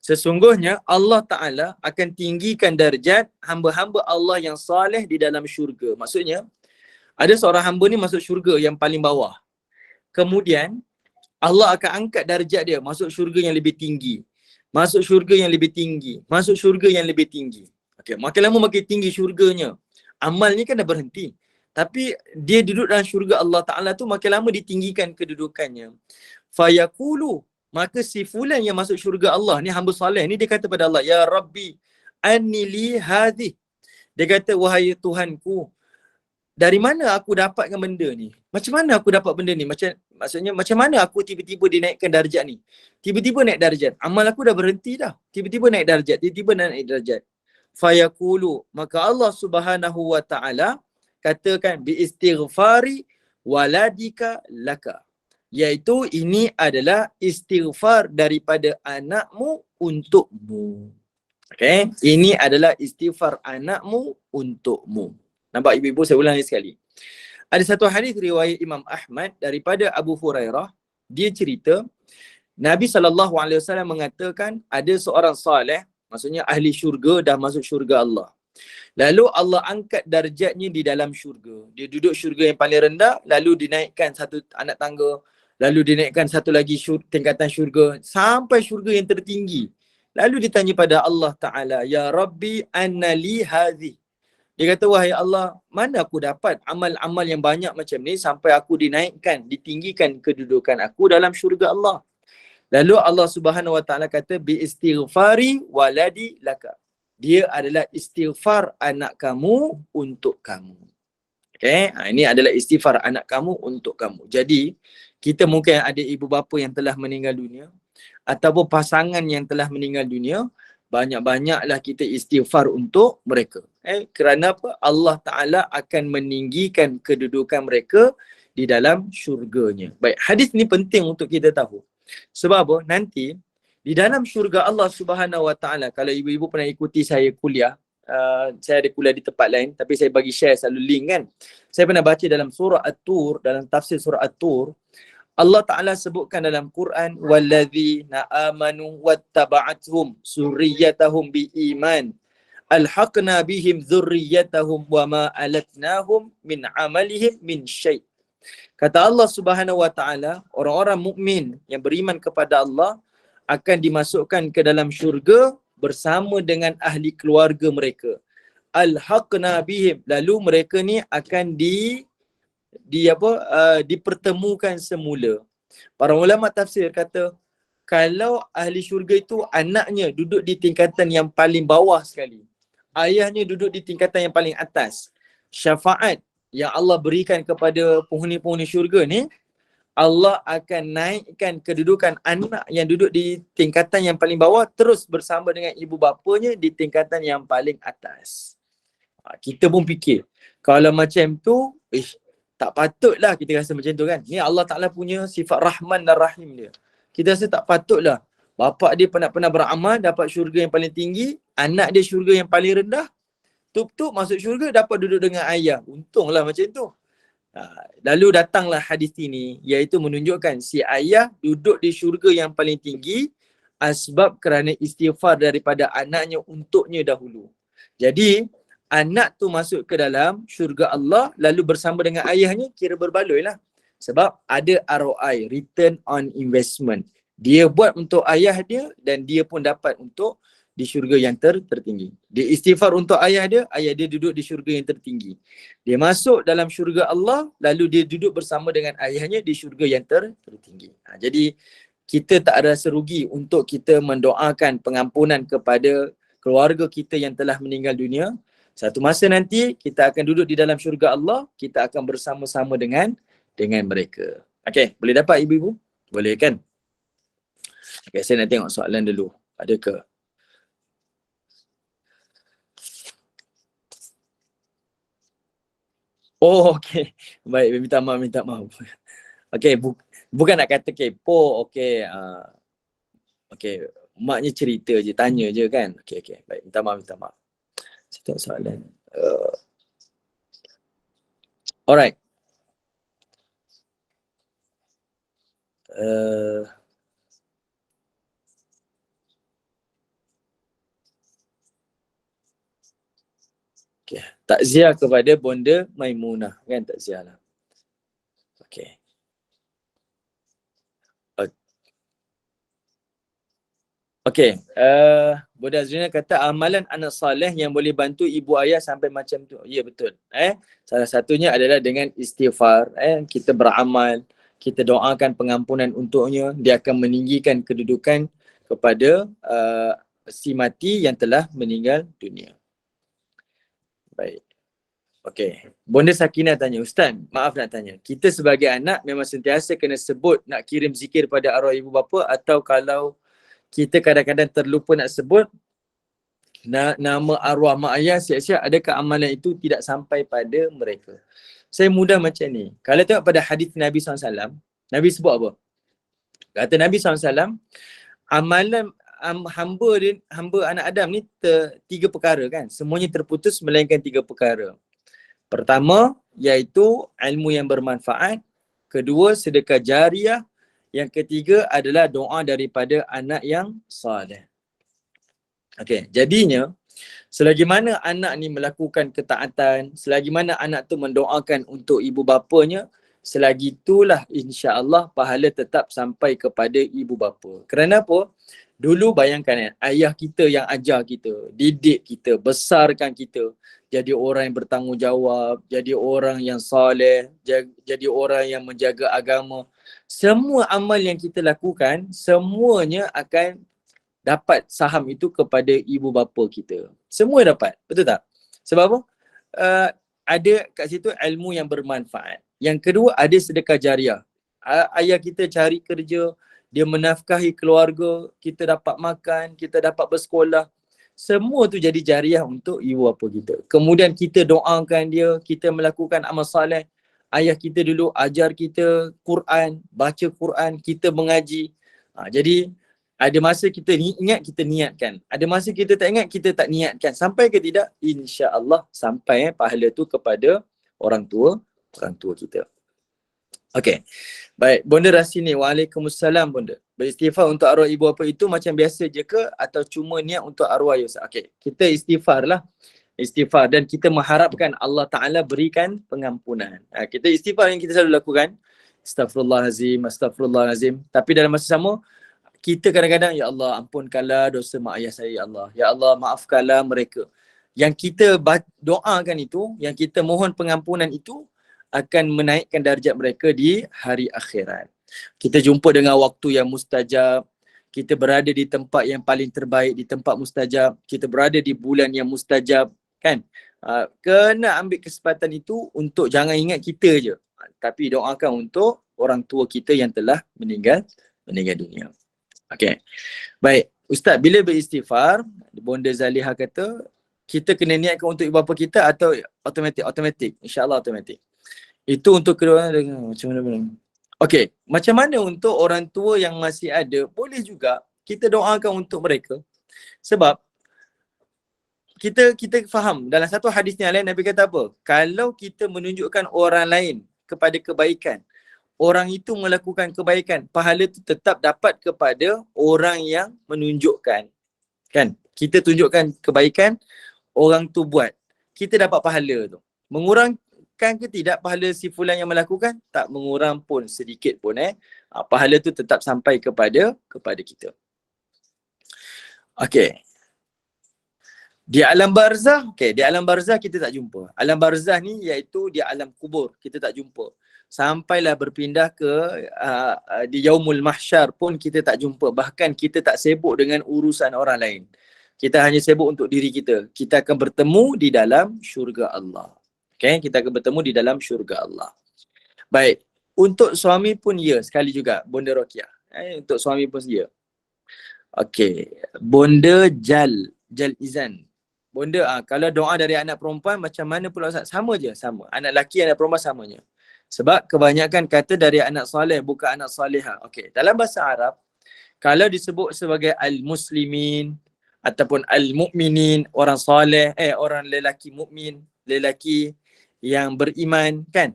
Sesungguhnya Allah Ta'ala akan tinggikan darjat hamba-hamba Allah yang salih di dalam syurga. Maksudnya, ada seorang hamba ni masuk syurga yang paling bawah. Kemudian, Allah akan angkat darjat dia masuk syurga yang lebih tinggi. Masuk syurga yang lebih tinggi. Masuk syurga yang lebih tinggi. Okey, makin lama makin tinggi syurganya. Amal ni kan dah berhenti. Tapi dia duduk dalam syurga Allah Ta'ala tu makin lama ditinggikan kedudukannya. Fayaqulu, maka si fulan yang masuk syurga Allah ni, hamba soleh ni, dia kata pada Allah, Ya Rabbi, annili hadhi. Dia kata, wahai Tuhanku, dari mana aku dapatkan benda ni? Macam mana aku dapat benda ni? Maksudnya, macam mana aku tiba-tiba dinaikkan darjat ni? Tiba-tiba naik darjat. Amal aku dah berhenti dah. Tiba-tiba naik darjat. Tiba-tiba naik darjat. Fayaqulu, maka Allah Subhanahu wa Ta'ala katakan, biistighfari waladika laka. Iaitu ini adalah istighfar daripada anakmu untukmu. Okay? Ini adalah istighfar anakmu untukmu. Nampak ibu-ibu, saya ulang sekali. Ada satu hadis riwayat Imam Ahmad daripada Abu Hurairah. Dia cerita, Nabi SAW mengatakan ada seorang saleh, maksudnya ahli syurga dah masuk syurga Allah. Lalu Allah angkat darjatnya di dalam syurga. Dia duduk syurga yang paling rendah, lalu dinaikkan satu anak tangga, lalu dinaikkan satu lagi tingkatan syurga sampai syurga yang tertinggi. Lalu ditanya pada Allah Ta'ala, Ya Rabbi anna li hadhi. Dia kata, wahai Allah, mana aku dapat amal-amal yang banyak macam ni sampai aku dinaikkan, ditinggikan kedudukan aku dalam syurga Allah. Lalu Allah Subhanahu Wa Ta'ala kata, bi istighfari waladi laka. Dia adalah istighfar anak kamu untuk kamu. Okay, ini adalah istighfar anak kamu untuk kamu. Jadi, kita mungkin ada ibu bapa yang telah meninggal dunia ataupun pasangan yang telah meninggal dunia, banyak-banyaklah kita istighfar untuk mereka. Kerana apa? Allah Ta'ala akan meninggikan kedudukan mereka di dalam syurganya. Baik, hadis ni penting untuk kita tahu. Sebab apa? Nanti di dalam syurga Allah Subhanahu Wa Ta'ala, kalau ibu-ibu pernah ikuti saya kuliah, saya ada kuliah di tempat lain, tapi saya bagi share selalu link kan. Saya pernah baca dalam surah At-Tur, dalam tafsir surah At-Tur, Allah Ta'ala sebutkan dalam Quran, وَالَّذِينَ آمَنُوا وَاتَّبَعَتْهُمْ سُرِّيَّتَهُمْ بِإِيمَانٍ أَلْحَقْنَا بِهِمْ ذُرِّيَّتَهُمْ وَمَا أَلَتْنَاهُمْ مِنْ عَمَلِهِمْ مِنْ شَيْءٍ. Kata Allah Subhanahu Wa Ta'ala, orang-orang mukmin yang beriman kepada Allah akan dimasukkan ke dalam syurga bersama dengan ahli keluarga mereka. Al-haqna bihim, lalu mereka ni akan dipertemukan semula. Para ulama tafsir kata, kalau ahli syurga itu anaknya duduk di tingkatan yang paling bawah sekali, ayahnya duduk di tingkatan yang paling atas, syafaat yang Allah berikan kepada penghuni-penghuni syurga ni, Allah akan naikkan kedudukan anak yang duduk di tingkatan yang paling bawah terus bersama dengan ibu bapanya di tingkatan yang paling atas. Kita pun fikir, kalau macam tu, tak patutlah kita rasa macam tu kan. Ni Allah Ta'ala punya sifat Rahman dan Rahim dia. Kita rasa tak patutlah. Bapak dia pernah beramal, dapat syurga yang paling tinggi, anak dia syurga yang paling rendah, tup-tup masuk syurga dapat duduk dengan ayah. Untunglah macam tu. Lalu datanglah hadis ini, iaitu menunjukkan si ayah duduk di syurga yang paling tinggi asbab kerana istighfar daripada anaknya untuknya dahulu. Jadi anak tu masuk ke dalam syurga Allah lalu bersama dengan ayahnya, kira berbaloi lah. Sebab ada ROI, return on investment. Dia buat untuk ayah dia dan dia pun dapat untuk di syurga yang tertinggi. Dia istighfar untuk ayah dia duduk di syurga yang tertinggi. Dia masuk dalam syurga Allah, lalu dia duduk bersama dengan ayahnya di syurga yang tertinggi. Jadi kita tak ada rasa rugi untuk kita mendoakan pengampunan kepada keluarga kita yang telah meninggal dunia. Satu masa nanti kita akan duduk di dalam syurga Allah, kita akan bersama-sama dengan mereka. Okey, boleh dapat ibu-ibu? Boleh kan? Okey, saya nak tengok soalan dulu. Ada ke? Oh, okey. Baik, minta maaf. Okey, bukan nak kata kepo, okey. Okey, maknya cerita je, tanya je kan. Okey. Baik, minta maaf. Saya tengok soalan. Alright. Okay. Takziah kepada Bonda Maimunah kan, takziah lah. Okay. Okay. Bonda Azrina kata amalan anak saleh yang boleh bantu ibu ayah sampai macam tu. Ya, betul. Salah satunya adalah dengan istighfar. Kita beramal, kita doakan pengampunan untuknya, dia akan meninggikan kedudukan kepada si mati yang telah meninggal dunia. Baik. Okey. Bonda Sakinah tanya, Ustaz, maaf nak tanya. Kita sebagai anak memang sentiasa kena sebut nak kirim zikir pada arwah ibu bapa, atau kalau kita kadang-kadang terlupa nak sebut nama arwah mak ayah siap-siap, adakah amalan itu tidak sampai pada mereka? Saya mudah macam ni. Kalau tengok pada hadis Nabi SAW, Nabi sebut apa? Kata Nabi SAW, amalan hamba anak Adam ni tiga perkara kan. Semuanya terputus melainkan tiga perkara. Pertama, iaitu ilmu yang bermanfaat. Kedua, sedekah jariah. Yang ketiga adalah doa daripada anak yang saleh. Okey, jadinya Selagi mana anak ni melakukan ketaatan, selagi mana anak tu mendoakan untuk ibu bapanya, selagi itulah insya-Allah pahala tetap sampai kepada ibu bapa. Kerana apa? Dulu bayangkan ayah kita yang ajar kita, didik kita, besarkan kita jadi orang yang bertanggungjawab, jadi orang yang soleh, jadi orang yang menjaga agama. Semua amal yang kita lakukan, semuanya akan dapat saham itu kepada ibu bapa kita. Semua dapat, betul tak? Sebab apa? Ada kat situ ilmu yang bermanfaat. Yang kedua, ada sedekah jariah. Ayah kita cari kerja, dia menafkahi keluarga, kita dapat makan, kita dapat bersekolah. Semua tu jadi jariah untuk ibu bapa kita. Kemudian kita doakan dia, kita melakukan amal soleh. Ayah kita dulu ajar kita Quran, baca Quran, kita mengaji. Jadi ada masa kita ingat, kita niatkan. Ada masa kita tak ingat, kita tak niatkan. Sampai ke tidak? InsyaAllah sampai pahala tu kepada orang tua kita. Okey. Baik, Bonda Rasini. Waalaikumsalam, Bonda. Beristighfar untuk arwah ibu bapa itu macam biasa je ke atau cuma niat untuk arwah Yusuf? Okey, kita istighfar lah. Istighfar dan kita mengharapkan Allah Ta'ala berikan pengampunan. Kita istighfar yang kita selalu lakukan. Astaghfirullahalazim, astaghfirullahalazim. Tapi dalam masa sama, kita kadang-kadang, ya Allah ampunkanlah dosa mak ayah saya, ya Allah. Ya Allah maafkanlah mereka. Yang kita doakan itu, yang kita mohon pengampunan itu akan menaikkan darjat mereka di hari akhirat. Kita jumpa dengan waktu yang mustajab. Kita berada di tempat yang paling terbaik, di tempat mustajab. Kita berada di bulan yang mustajab. Kan? Kena ambil kesempatan itu untuk jangan ingat kita je. Tapi doakan untuk orang tua kita yang telah meninggal dunia. Okey. Baik, Ustaz, bila beristighfar, Bonda Zaliha kata, kita kena niatkan untuk ibu bapa kita atau automatik? InsyaAllah automatik. Itu untuk kedua macam mana? Okey, macam mana untuk orang tua yang masih ada, boleh juga kita doakan untuk mereka. Sebab kita faham dalam satu hadis yang lain Nabi kata apa? Kalau kita menunjukkan orang lain kepada kebaikan, orang itu melakukan kebaikan, pahala itu tetap dapat kepada orang yang menunjukkan. Kan? Kita tunjukkan kebaikan, orang tu buat. Kita dapat pahala tu. Mengurangkan ke tidak pahala si fulan yang melakukan? Tak mengurang pun sedikit pun. Pahala tu tetap sampai kepada kita. Okey. Di alam barzah, di alam barzah kita tak jumpa. Alam barzah ni iaitu di alam kubur, kita tak jumpa. Sampailah berpindah ke di yaumul mahsyar pun kita tak jumpa. Bahkan kita tak sibuk dengan urusan orang lain. Kita hanya sibuk untuk diri kita. Kita akan bertemu di dalam syurga Allah. Kita akan bertemu di dalam syurga Allah. Baik, untuk suami pun ya, sekali juga Bonda Rokiah. Untuk suami pun ya. Okey, Bonda Jal Izan. Bonda, kalau doa dari anak perempuan macam mana pula Ustaz? Sama je, sama. Anak lelaki, anak perempuan samanya. Sebab kebanyakan kata dari anak soleh, bukan anak soleha. Okey, dalam bahasa Arab, kalau disebut sebagai al-muslimin ataupun al-mu'minin, orang soleh, orang lelaki mukmin, lelaki yang beriman, kan?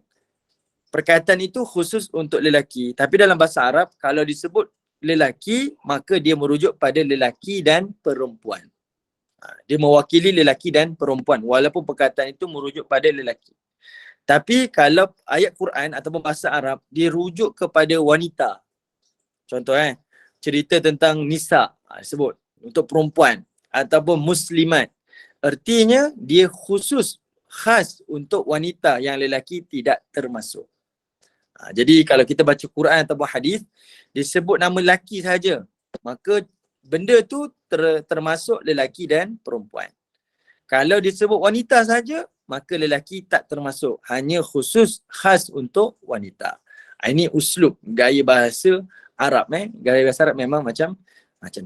Perkataan itu khusus untuk lelaki. Tapi dalam bahasa Arab, kalau disebut lelaki, maka dia merujuk pada lelaki dan perempuan. Dia mewakili lelaki dan perempuan, walaupun perkataan itu merujuk pada lelaki. Tapi kalau ayat Quran ataupun bahasa Arab, dia rujuk kepada wanita. Contoh cerita tentang nisa, sebut untuk perempuan ataupun muslimat. Artinya dia khusus, khas untuk wanita, yang lelaki tidak termasuk. Jadi kalau kita baca Quran ataupun hadis, disebut nama lelaki saja, maka benda tu termasuk lelaki dan perempuan. Kalau disebut wanita saja, maka lelaki tak termasuk, hanya khusus khas untuk wanita. Ini uslub, gaya bahasa Arab. Gaya bahasa Arab memang macam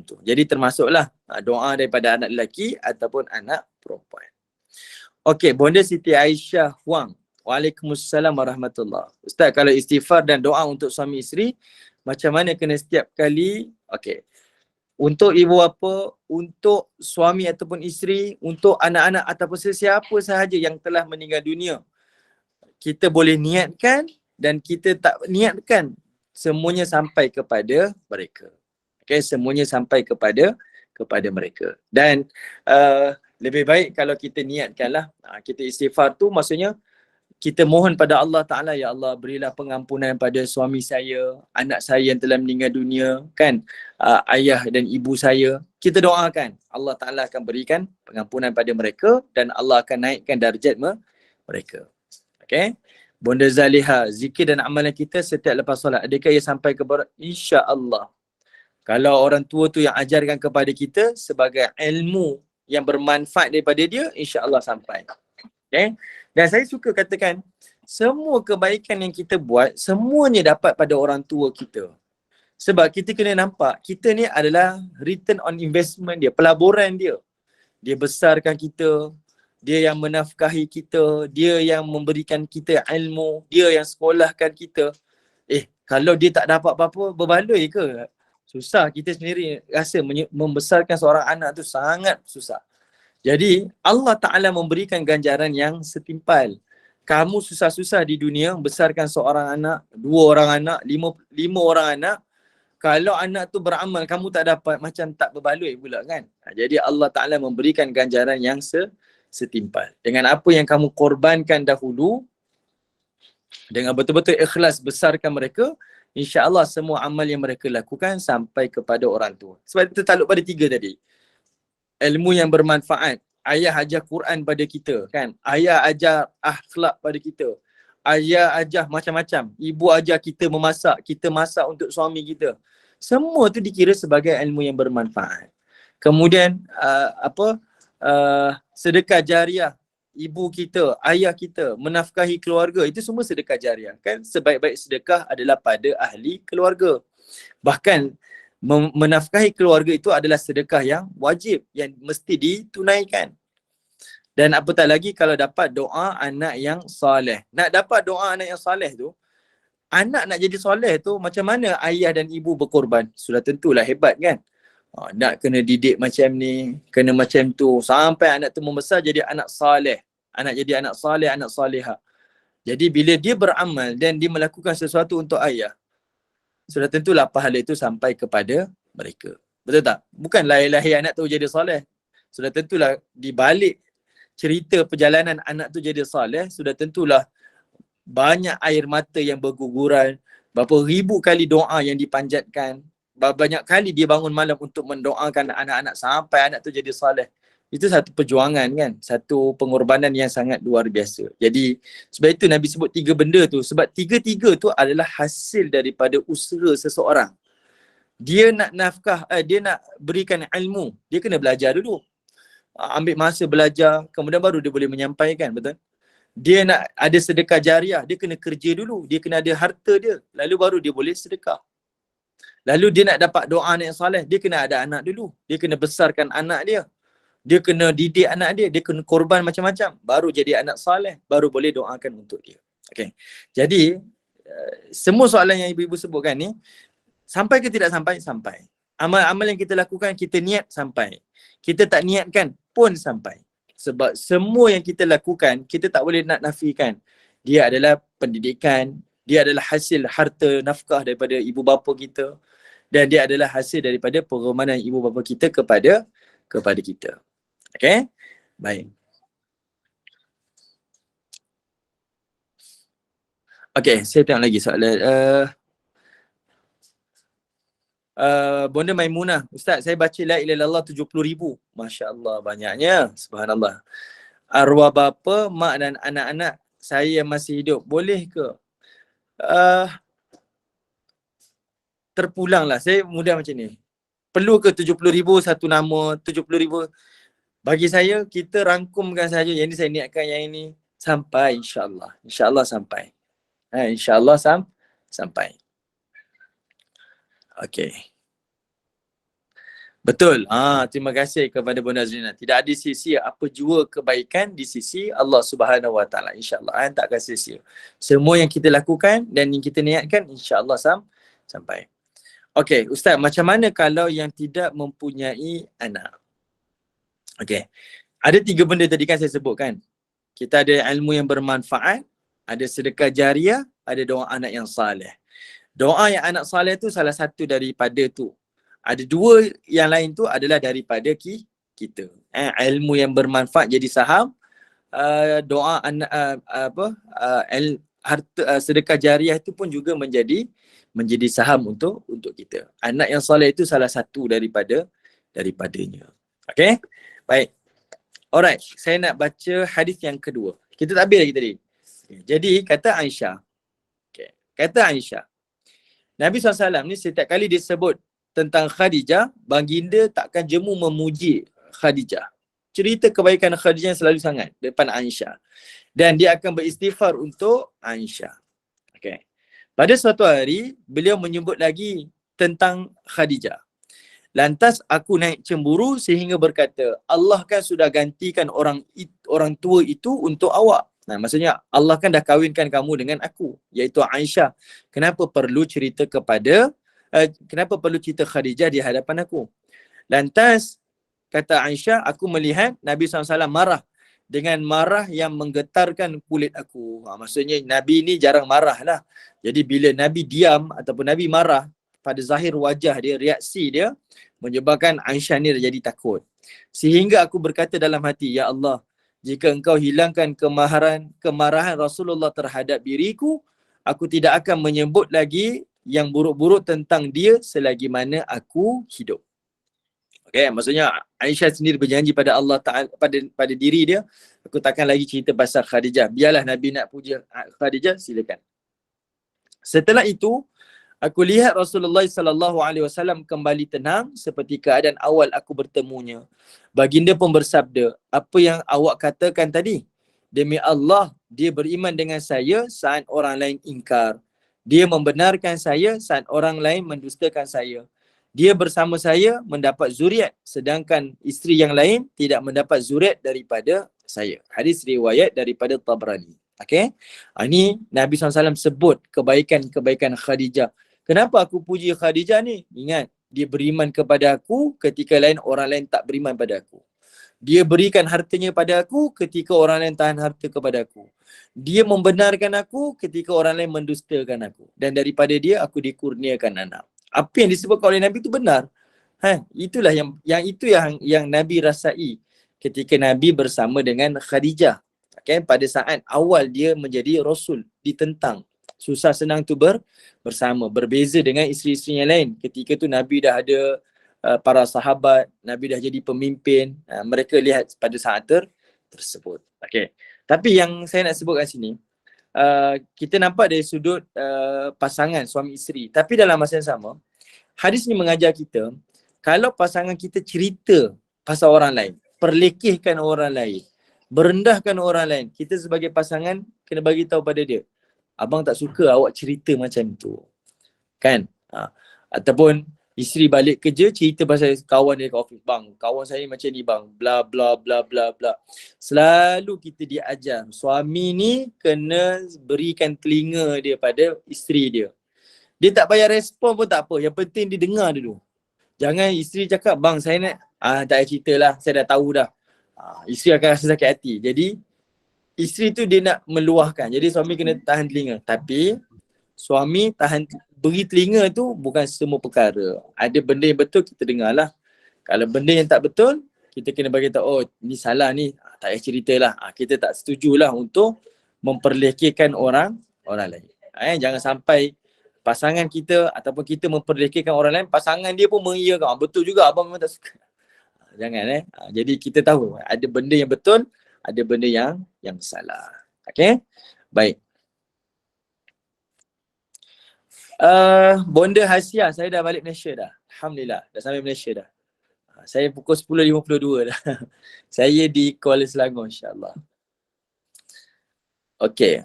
tu. Jadi termasuklah doa daripada anak lelaki ataupun anak perempuan. Okey, Bonda Siti Aisyah Huang. Waalaikumsalam warahmatullahi. Ustaz, kalau istighfar dan doa untuk suami isteri, macam mana kena setiap kali? Okey. Untuk ibu bapa, untuk suami ataupun isteri, untuk anak-anak ataupun sesiapa sahaja yang telah meninggal dunia, kita boleh niatkan dan kita tak niatkan, semuanya sampai kepada mereka. Semuanya sampai kepada mereka. Dan Lebih baik kalau kita niatkanlah, kita istighfar tu maksudnya kita mohon pada Allah Ta'ala, ya Allah berilah pengampunan pada suami saya, anak saya yang telah meninggal dunia, kan, ayah dan ibu saya. Kita doakan, Allah Ta'ala akan berikan pengampunan pada mereka dan Allah akan naikkan darjat mereka. Okay. Bonda Zaliha, zikir dan amalan kita setiap lepas solat, adakah ia sampai ke barat? InsyaAllah. Kalau orang tua tu yang ajarkan kepada kita sebagai ilmu yang bermanfaat daripada dia, insya-Allah sampai. Okay? Dan saya suka katakan, semua kebaikan yang kita buat, semuanya dapat pada orang tua kita. Sebab kita kena nampak, kita ni adalah return on investment dia, pelaburan dia. Dia besarkan kita, dia yang menafkahi kita, dia yang memberikan kita ilmu, dia yang sekolahkan kita. Kalau dia tak dapat apa-apa, berbaloi ke? Susah. Kita sendiri rasa membesarkan seorang anak tu sangat susah. Jadi Allah Ta'ala memberikan ganjaran yang setimpal. Kamu susah-susah di dunia besarkan seorang anak, 2 orang anak, 5 orang anak. Kalau anak tu beramal kamu tak dapat, macam tak berbaloi pula kan. Jadi Allah Ta'ala memberikan ganjaran yang setimpal. Dengan apa yang kamu korbankan dahulu, dengan betul-betul ikhlas besarkan mereka, insya-Allah semua amal yang mereka lakukan sampai kepada orang tua. Sebab itu takluk pada 3 tadi. Ilmu yang bermanfaat. Ayah ajar Quran pada kita, kan? Ayah ajar akhlak pada kita. Ayah ajar macam-macam. Ibu ajar kita memasak, kita masak untuk suami kita. Semua tu dikira sebagai ilmu yang bermanfaat. Kemudian sedekah jariah. Ibu kita, ayah kita menafkahi keluarga, itu semua sedekah jariah, kan? Sebaik-baik sedekah adalah pada ahli keluarga. Bahkan menafkahi keluarga itu adalah sedekah yang wajib, yang mesti ditunaikan. Dan apatah lagi kalau dapat doa anak yang soleh. Nak dapat doa anak yang soleh tu, anak nak jadi soleh tu, macam mana ayah dan ibu berkorban? Sudah tentulah hebat, kan? Nak kena didik macam ni, kena macam tu, sampai anak tu membesar jadi anak soleh. Anak jadi anak soleh, anak solehah. Jadi bila dia beramal dan dia melakukan sesuatu untuk ayah, sudah tentulah pahala itu sampai kepada mereka. Betul tak? Bukan lahir-lahir anak tu jadi soleh. Sudah tentulah di balik cerita perjalanan anak tu jadi soleh, sudah tentulah banyak air mata yang berguguran, berapa ribu kali doa yang dipanjatkan, banyak kali dia bangun malam untuk mendoakan anak-anak sampai anak tu jadi soleh. Itu satu perjuangan, kan? Satu pengorbanan yang sangat luar biasa. Jadi sebab itu Nabi sebut 3 benda tu. Sebab 3-3 tu adalah hasil daripada usaha seseorang. Dia nak nafkah, dia nak berikan ilmu, dia kena belajar dulu. Ambil masa belajar, kemudian baru dia boleh menyampaikan, betul? Dia nak ada sedekah jariah, dia kena kerja dulu, dia kena ada harta dia, lalu baru dia boleh sedekah. Lalu dia nak dapat doa anak yang soleh, dia kena ada anak dulu, dia kena besarkan anak dia. Dia kena didik anak dia, dia kena korban macam-macam, baru jadi anak soleh, baru boleh doakan untuk dia. Okay. Jadi semua soalan yang ibu-ibu sebutkan ni, sampai ke tidak sampai? Sampai. Amal-amal yang kita lakukan, kita niat sampai. Kita tak niatkan pun sampai. Sebab semua yang kita lakukan, kita tak boleh nak nafikan. Dia adalah pendidikan, dia adalah hasil harta nafkah daripada ibu bapa kita, dan dia adalah hasil daripada pengorbanan ibu bapa kita kepada kita. Okay? Baik. Okay, saya tengok lagi soalan. Bonda Maimunah, Ustaz, saya baca la ilaha illallah 70,000. Masya Allah, banyaknya. Subhanallah. Arwah bapa, mak dan anak-anak saya yang masih hidup, boleh ke? Terpulanglah. Saya mudah macam ni. Perlu ke 70,000 satu nama, 70,000? Bagi saya, kita rangkumkan saja. Yang ini saya niatkan, yang ini sampai, insyaAllah. InsyaAllah sampai. InsyaAllah sampai. Okey. Betul. Terima kasih kepada Bonda Azrina. Tidak ada sia-sia apa jua kebaikan di sisi Allah Subhanahu Wa Taala. InsyaAllah tak akan sia-sia. Semua yang kita lakukan dan yang kita niatkan, insyaAllah sampai. Okey, Ustaz, macam mana kalau yang tidak mempunyai anak? Okey. Ada 3 benda tadi kan saya sebutkan. Kita ada ilmu yang bermanfaat, ada sedekah jariah, ada doa anak yang saleh. Doa yang anak saleh tu salah satu daripada tu. Ada 2 yang lain tu adalah daripada kita. Ilmu yang bermanfaat jadi saham, doa anak sedekah jariah itu pun juga menjadi saham untuk kita. Anak yang soleh itu salah satu daripadanya. Okey? Baik. Alright, saya nak baca hadis yang kedua. Kita tak habis lagi tadi. Jadi kata Aisyah. Okay. Kata Aisyah, Nabi SAW ni setiap kali dia sebut tentang Khadijah, baginda takkan jemu memuji Khadijah. Cerita kebaikan Khadijah selalu sangat depan Aisyah. Dan dia akan beristighfar untuk Aisyah. Okay. Pada suatu hari, beliau menyebut lagi tentang Khadijah. Lantas aku naik cemburu sehingga berkata, Allah kan sudah gantikan orang tua itu untuk awak. Nah, maksudnya Allah kan dah kahwinkan kamu dengan aku, iaitu Aisyah. Kenapa perlu cerita Khadijah di hadapan aku? Lantas kata Aisyah, aku melihat Nabi SAW marah dengan marah yang menggetarkan kulit aku. Maksudnya Nabi ni jarang marah lah. Jadi bila Nabi diam ataupun Nabi marah, pada zahir wajah dia, reaksi dia menyebabkan Aisyah ni jadi takut. Sehingga aku berkata dalam hati, Ya Allah, jika engkau hilangkan kemarahan Rasulullah terhadap diriku, aku tidak akan menyebut lagi yang buruk-buruk tentang dia selagi mana aku hidup. Okay, maksudnya Aisyah sendiri berjanji pada Allah Ta'ala, pada diri dia, aku takkan lagi cerita pasal Khadijah. Biarlah Nabi nak puja Khadijah, silakan. Setelah itu, aku lihat Rasulullah SAW kembali tenang seperti keadaan awal aku bertemunya. Baginda pun bersabda, apa yang awak katakan tadi? Demi Allah, dia beriman dengan saya saat orang lain ingkar. Dia membenarkan saya saat orang lain mendustakan saya. Dia bersama saya mendapat zuriat, sedangkan isteri yang lain tidak mendapat zuriat daripada saya. Hadis riwayat daripada Tabrani. Okay? Ini Nabi SAW sebut kebaikan-kebaikan Khadijah. Kenapa aku puji Khadijah ni? Ingat, dia beriman kepada aku ketika orang lain tak beriman pada aku. Dia berikan hartanya pada aku ketika orang lain tahan harta kepada aku. Dia membenarkan aku ketika orang lain mendustakan aku. Dan daripada dia, aku dikurniakan anak. Apa yang disebutkan oleh Nabi itu benar. Itulah yang Nabi rasai ketika Nabi bersama dengan Khadijah. Okay? Pada saat awal dia menjadi Rasul, ditentang. Susah senang tu bersama. Berbeza dengan isteri-isteri yang lain. Ketika tu Nabi dah ada para sahabat, Nabi dah jadi pemimpin. Mereka lihat pada saat tersebut. Okay. Tapi yang saya nak sebut kat sini, kita nampak dari sudut pasangan suami isteri. Tapi dalam masa yang sama, hadis ni mengajar kita, kalau pasangan kita cerita pasal orang lain, perlekehkan orang lain, merendahkan orang lain, kita sebagai pasangan kena bagi tahu pada dia, abang tak suka awak cerita macam tu. Kan? Ataupun isteri balik kerja cerita pasal kawan dia kat office, bang, kawan saya macam ni bang, bla bla bla bla bla. Selalu kita diajar, suami ni kena berikan telinga dia pada isteri dia. Dia tak payah respon pun tak apa, yang penting dia dengar dulu. Jangan isteri cakap, bang saya nak, tak payah cerita lah, saya dah tahu dah. Isteri akan rasa sakit hati. Jadi isteri tu dia nak meluahkan, jadi suami kena tahan telinga. Tapi suami beri telinga tu bukan semua perkara. Ada benda yang betul kita dengar lah. Kalau benda yang tak betul, kita kena bagi tahu, oh ni salah ni, tak payah cerita lah. Kita tak setujulah untuk memperlekehkan orang lain. Jangan sampai pasangan kita ataupun kita memperlekehkan orang lain, pasangan dia pun mengiyakan, betul juga abang memang tak suka. Jangan Jadi kita tahu ada benda yang betul, ada benda yang salah. Okay? Baik. Bonda Hasia, saya dah balik Malaysia dah. Alhamdulillah, dah sampai Malaysia dah. Saya pukul 10.52 dah. Saya di Kuala Selangor insyaAllah. Okay.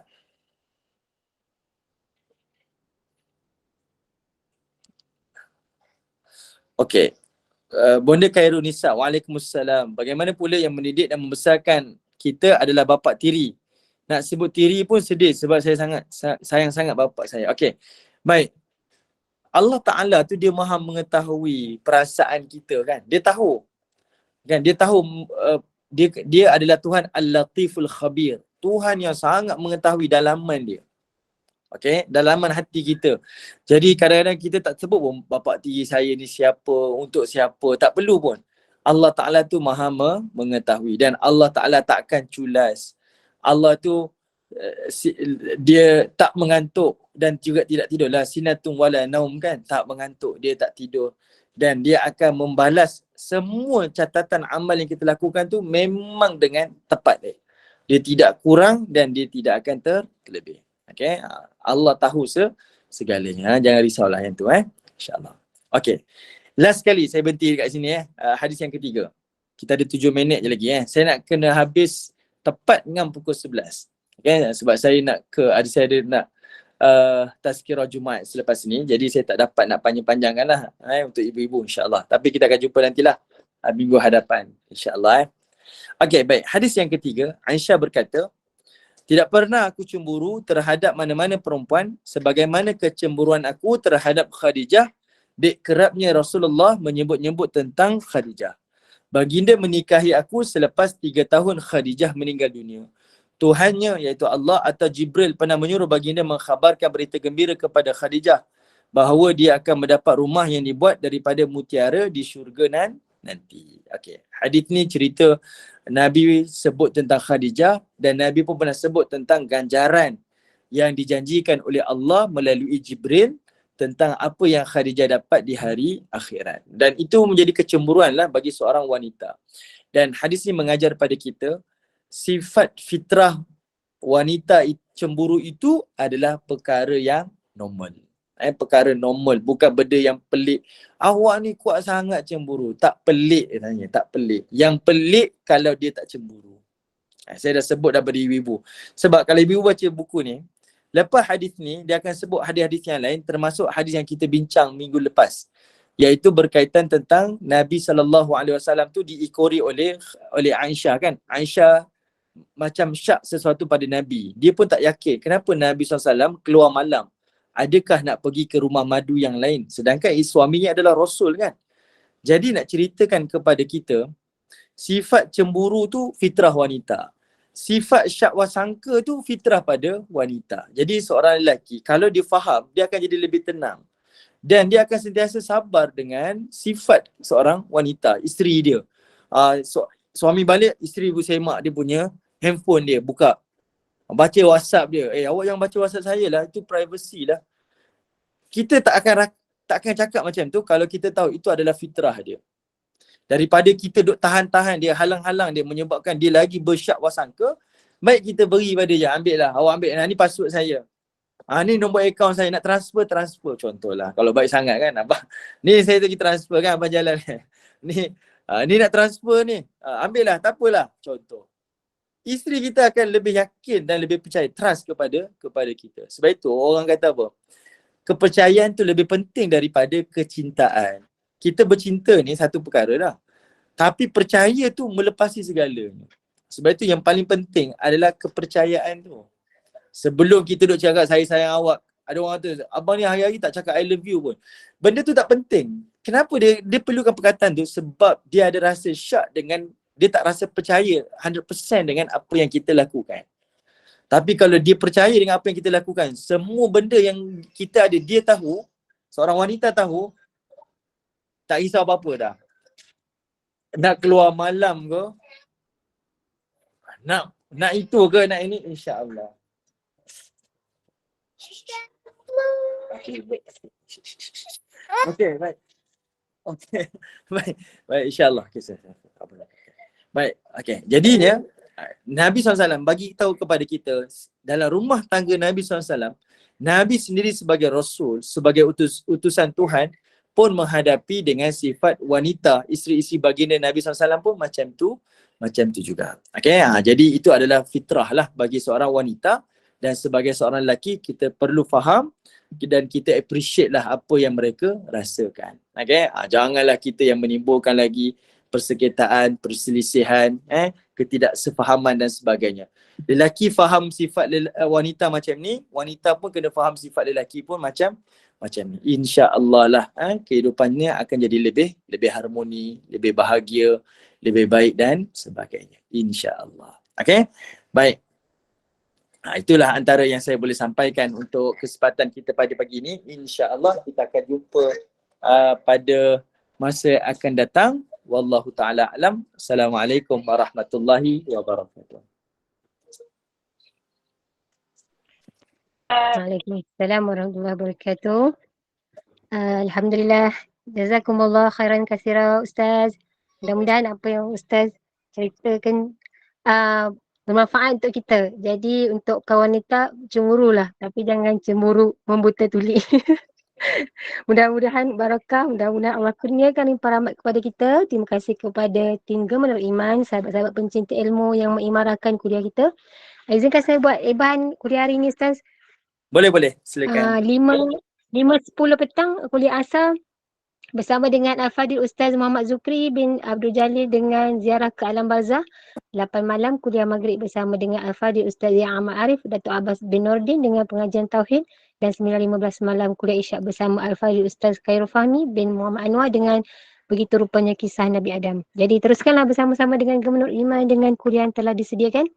Okay. Bonda Khairul Nisa, Waalaikumsalam. Bagaimana pula yang mendidik dan membesarkan kita adalah bapa tiri. Nak sebut tiri pun sedih sebab saya sayang sangat bapa saya. Okay. Baik. Allah Ta'ala tu dia maha mengetahui perasaan kita kan. Dia tahu. Kan? Dia tahu dia adalah Tuhan Al-Latiful Khabir. Tuhan yang sangat mengetahui dalaman dia. Okay, dalaman hati kita. Jadi kadang-kadang kita tak sebut pun bapa tiri saya ni siapa, untuk siapa, tak perlu pun. Allah Ta'ala tu maha mengetahui dan Allah Ta'ala takkan culas. Allah tu dia tak mengantuk dan juga tidak tidur. La sinatun wala naum kan, tak mengantuk, dia tak tidur. Dan dia akan membalas semua catatan amal yang kita lakukan tu memang dengan tepat dia. Dia tidak kurang dan dia tidak akan terlebih. Okay, Allah tahu segalanya. Jangan risaulah yang tu InsyaAllah. Okay, last kali saya berhenti dekat sini hadis yang ketiga. Kita ada 7 minit je lagi Saya nak kena habis tepat dengan pukul 11. Okay, sebab saya nak saya ada nak tazkirah Jumaat selepas ni. Jadi saya tak dapat nak panjang-panjangkan lah untuk ibu-ibu insyaAllah. Tapi kita akan jumpa nantilah minggu hadapan insyaAllah Okay, baik. Hadis yang ketiga, Aisyah berkata, tidak pernah aku cemburu terhadap mana-mana perempuan sebagaimana kecemburuan aku terhadap Khadijah. Dek kerapnya Rasulullah menyebut-nyebut tentang Khadijah. Baginda menikahi aku selepas 3 tahun Khadijah meninggal dunia. Tuhannya iaitu Allah atau Jibril pernah menyuruh baginda mengkhabarkan berita gembira kepada Khadijah bahawa dia akan mendapat rumah yang dibuat daripada mutiara di syurga nanti. Okey, hadis ni cerita Nabi sebut tentang Khadijah dan Nabi pun pernah sebut tentang ganjaran yang dijanjikan oleh Allah melalui Jibril tentang apa yang Khadijah dapat di hari akhirat. Dan itu menjadi kecemburuan lah bagi seorang wanita. Dan hadis ni mengajar pada kita sifat fitrah wanita cemburu itu adalah perkara yang normal. Perkara normal, bukan benda yang pelik. Awak ni kuat sangat cemburu. Tak pelik tanya, tak pelik. Yang pelik kalau dia tak cemburu. Saya dah sebut daripada ibu-ibu. Sebab kalau ibu-ibu baca buku ni, lepas hadis ni, dia akan sebut hadis-hadis yang lain termasuk hadis yang kita bincang minggu lepas. Iaitu berkaitan tentang Nabi SAW tu diikori oleh Aisyah kan. Aisyah macam syak sesuatu pada Nabi. Dia pun tak yakin kenapa Nabi SAW keluar malam. Adakah nak pergi ke rumah madu yang lain? Sedangkan suaminya adalah Rasul kan. Jadi nak ceritakan kepada kita, sifat cemburu tu fitrah wanita. Sifat syak wasangka tu fitrah pada wanita. Jadi seorang lelaki, kalau dia faham, dia akan jadi lebih tenang. Dan dia akan sentiasa sabar dengan sifat seorang wanita, isteri dia. Suami balik, isteri bersemak dia punya handphone dia, buka. Baca WhatsApp dia. Awak jangan baca WhatsApp saya lah, itu privacy lah. Kita tak akan cakap macam tu kalau kita tahu itu adalah fitrah dia. Daripada kita duk tahan-tahan dia, halang-halang dia menyebabkan dia lagi bersyak wasangka, baik kita beri pada dia, ambil lah, awak ambil, ni password saya. Ni nombor akaun saya, nak transfer, contohlah. Kalau baik sangat kan, abang, ni saya pergi transfer kan, abang jalan. Ni nak transfer ni, ambil lah, tak apalah, contoh. Isteri kita akan lebih yakin dan lebih percaya, trust kepada kita. Sebab itu orang kata apa? Kepercayaan tu lebih penting daripada kecintaan. Kita bercinta ni satu perkara dah. Tapi percaya tu melepasi segalanya. Sebab itu yang paling penting adalah kepercayaan tu. Sebelum kita duk cakap saya sayang awak, ada orang kata, abang ni hari-hari tak cakap I love you pun. Benda tu tak penting. Kenapa dia perlukan perkataan tu? Sebab dia ada rasa syak dengan, dia tak rasa percaya 100% dengan apa yang kita lakukan. Tapi kalau dia percaya dengan apa yang kita lakukan, semua benda yang kita ada, dia tahu, seorang wanita tahu, tak risau apa-apa dah. Nak keluar malam ke, nak itu ke, nak ini, insya-Allah. Okay, baik. Okay, baik, insya-Allah. Baik, okay. Jadinya, Nabi SAW bagi tahu kepada kita, dalam rumah tangga Nabi SAW, Nabi sendiri sebagai Rasul, sebagai utusan Tuhan, pun menghadapi dengan sifat wanita, isteri-isteri baginda Nabi SAW pun macam tu juga. Okay, jadi itu adalah fitrah lah bagi seorang wanita, dan sebagai seorang lelaki kita perlu faham dan kita appreciate lah apa yang mereka rasakan. Okay, janganlah kita yang menimbulkan lagi persekitaran, perselisihan, ketidaksefahaman dan sebagainya. Lelaki faham sifat wanita macam ni, wanita pun kena faham sifat lelaki pun macam ni. InsyaAllah lah kehidupannya akan jadi lebih harmoni, lebih bahagia, lebih baik dan sebagainya. InsyaAllah. Okay, baik. Itulah antara yang saya boleh sampaikan untuk kesempatan kita pada pagi ini. InsyaAllah kita akan jumpa pada masa akan datang. Wallahu ta'ala alam. Assalamualaikum warahmatullahi wabarakatuh. Waalaikumsalam warahmatullahi wabarakatuh. Alhamdulillah. Jazakumullah khairan katsira Ustaz. Mudah-mudahan apa yang Ustaz ceritakan bermanfaat untuk kita. Jadi untuk kawan wanita cemburulah, tapi jangan cemburu membuta tuli. Mudah-mudahan barakah, mudah-mudahan Allah kurniakan limpah rahmat kepada kita. Terima kasih kepada tim Gemenur Iman, sahabat-sahabat pencinta ilmu yang mengimarahkan kuliah kita. Izinkan saya buat bahan kuliah hari ini Ustaz. Boleh, silakan. 5.10 petang kuliah asal bersama dengan Al-Fadhil Ustaz Muhammad Zukri bin Abdul Jalil dengan ziarah ke Alam Barzah. 8 malam kuliah maghrib bersama dengan Al-Fadhil Ustaz Yang Ahmad Arif, Datuk Abbas bin Nordin dengan pengajian Tauhid. Dan 9.15 malam kuliah Isyak bersama Al-Fadhil Ustaz Khairul Fahmi bin Muhammad Anwar dengan begitu rupanya kisah Nabi Adam. Jadi teruskanlah bersama-sama dengan Gemenur Iman dengan kuliah yang telah disediakan.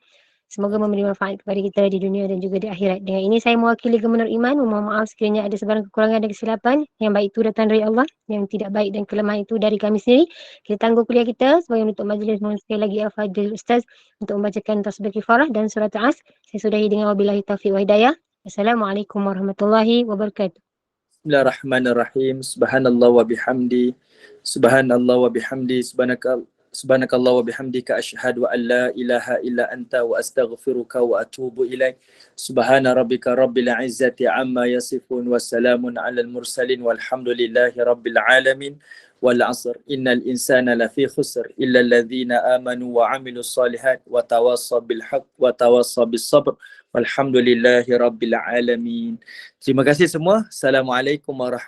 Semoga memberi manfaat kepada kita di dunia dan juga di akhirat. Dengan ini saya mewakili Gemenur Iman memohon maaf sekiranya ada sebarang kekurangan dan kesilapan. Yang baik itu datang dari Allah, yang tidak baik dan kelemahan itu dari kami sendiri. Kita tangguh kuliah kita sebagai penutup majlis. Mohon sekali lagi Al-Fadhil Ustaz untuk membacakan tasbih kifarah dan surat As. Saya sudahi dengan wabillahi taufiq wa hidayah. Assalamualaikum warahmatullahi wabarakatuh. Bismillahirrahmanirrahim. Subhanallah wa bihamdi. Subhanallah wa bihamdi. Subhanakallah wa bihamdika asyhadu an la ilaha illa anta wa astaghfiruka wa atubu ilaik. Subhana rabbika rabbil izzati amma yasifun wa salamun alal mursalin walhamdulillahi rabbil alamin. Wal 'asr innal insana lafi khusr illa alladhina amanu wa 'amilus solihat wa tawassaw bil haqq wa tawassaw bis sabr. Walhamdulillahi rabbil alamin. Terima kasih semua. Assalamualaikum warahmatullahi wabarakatuh.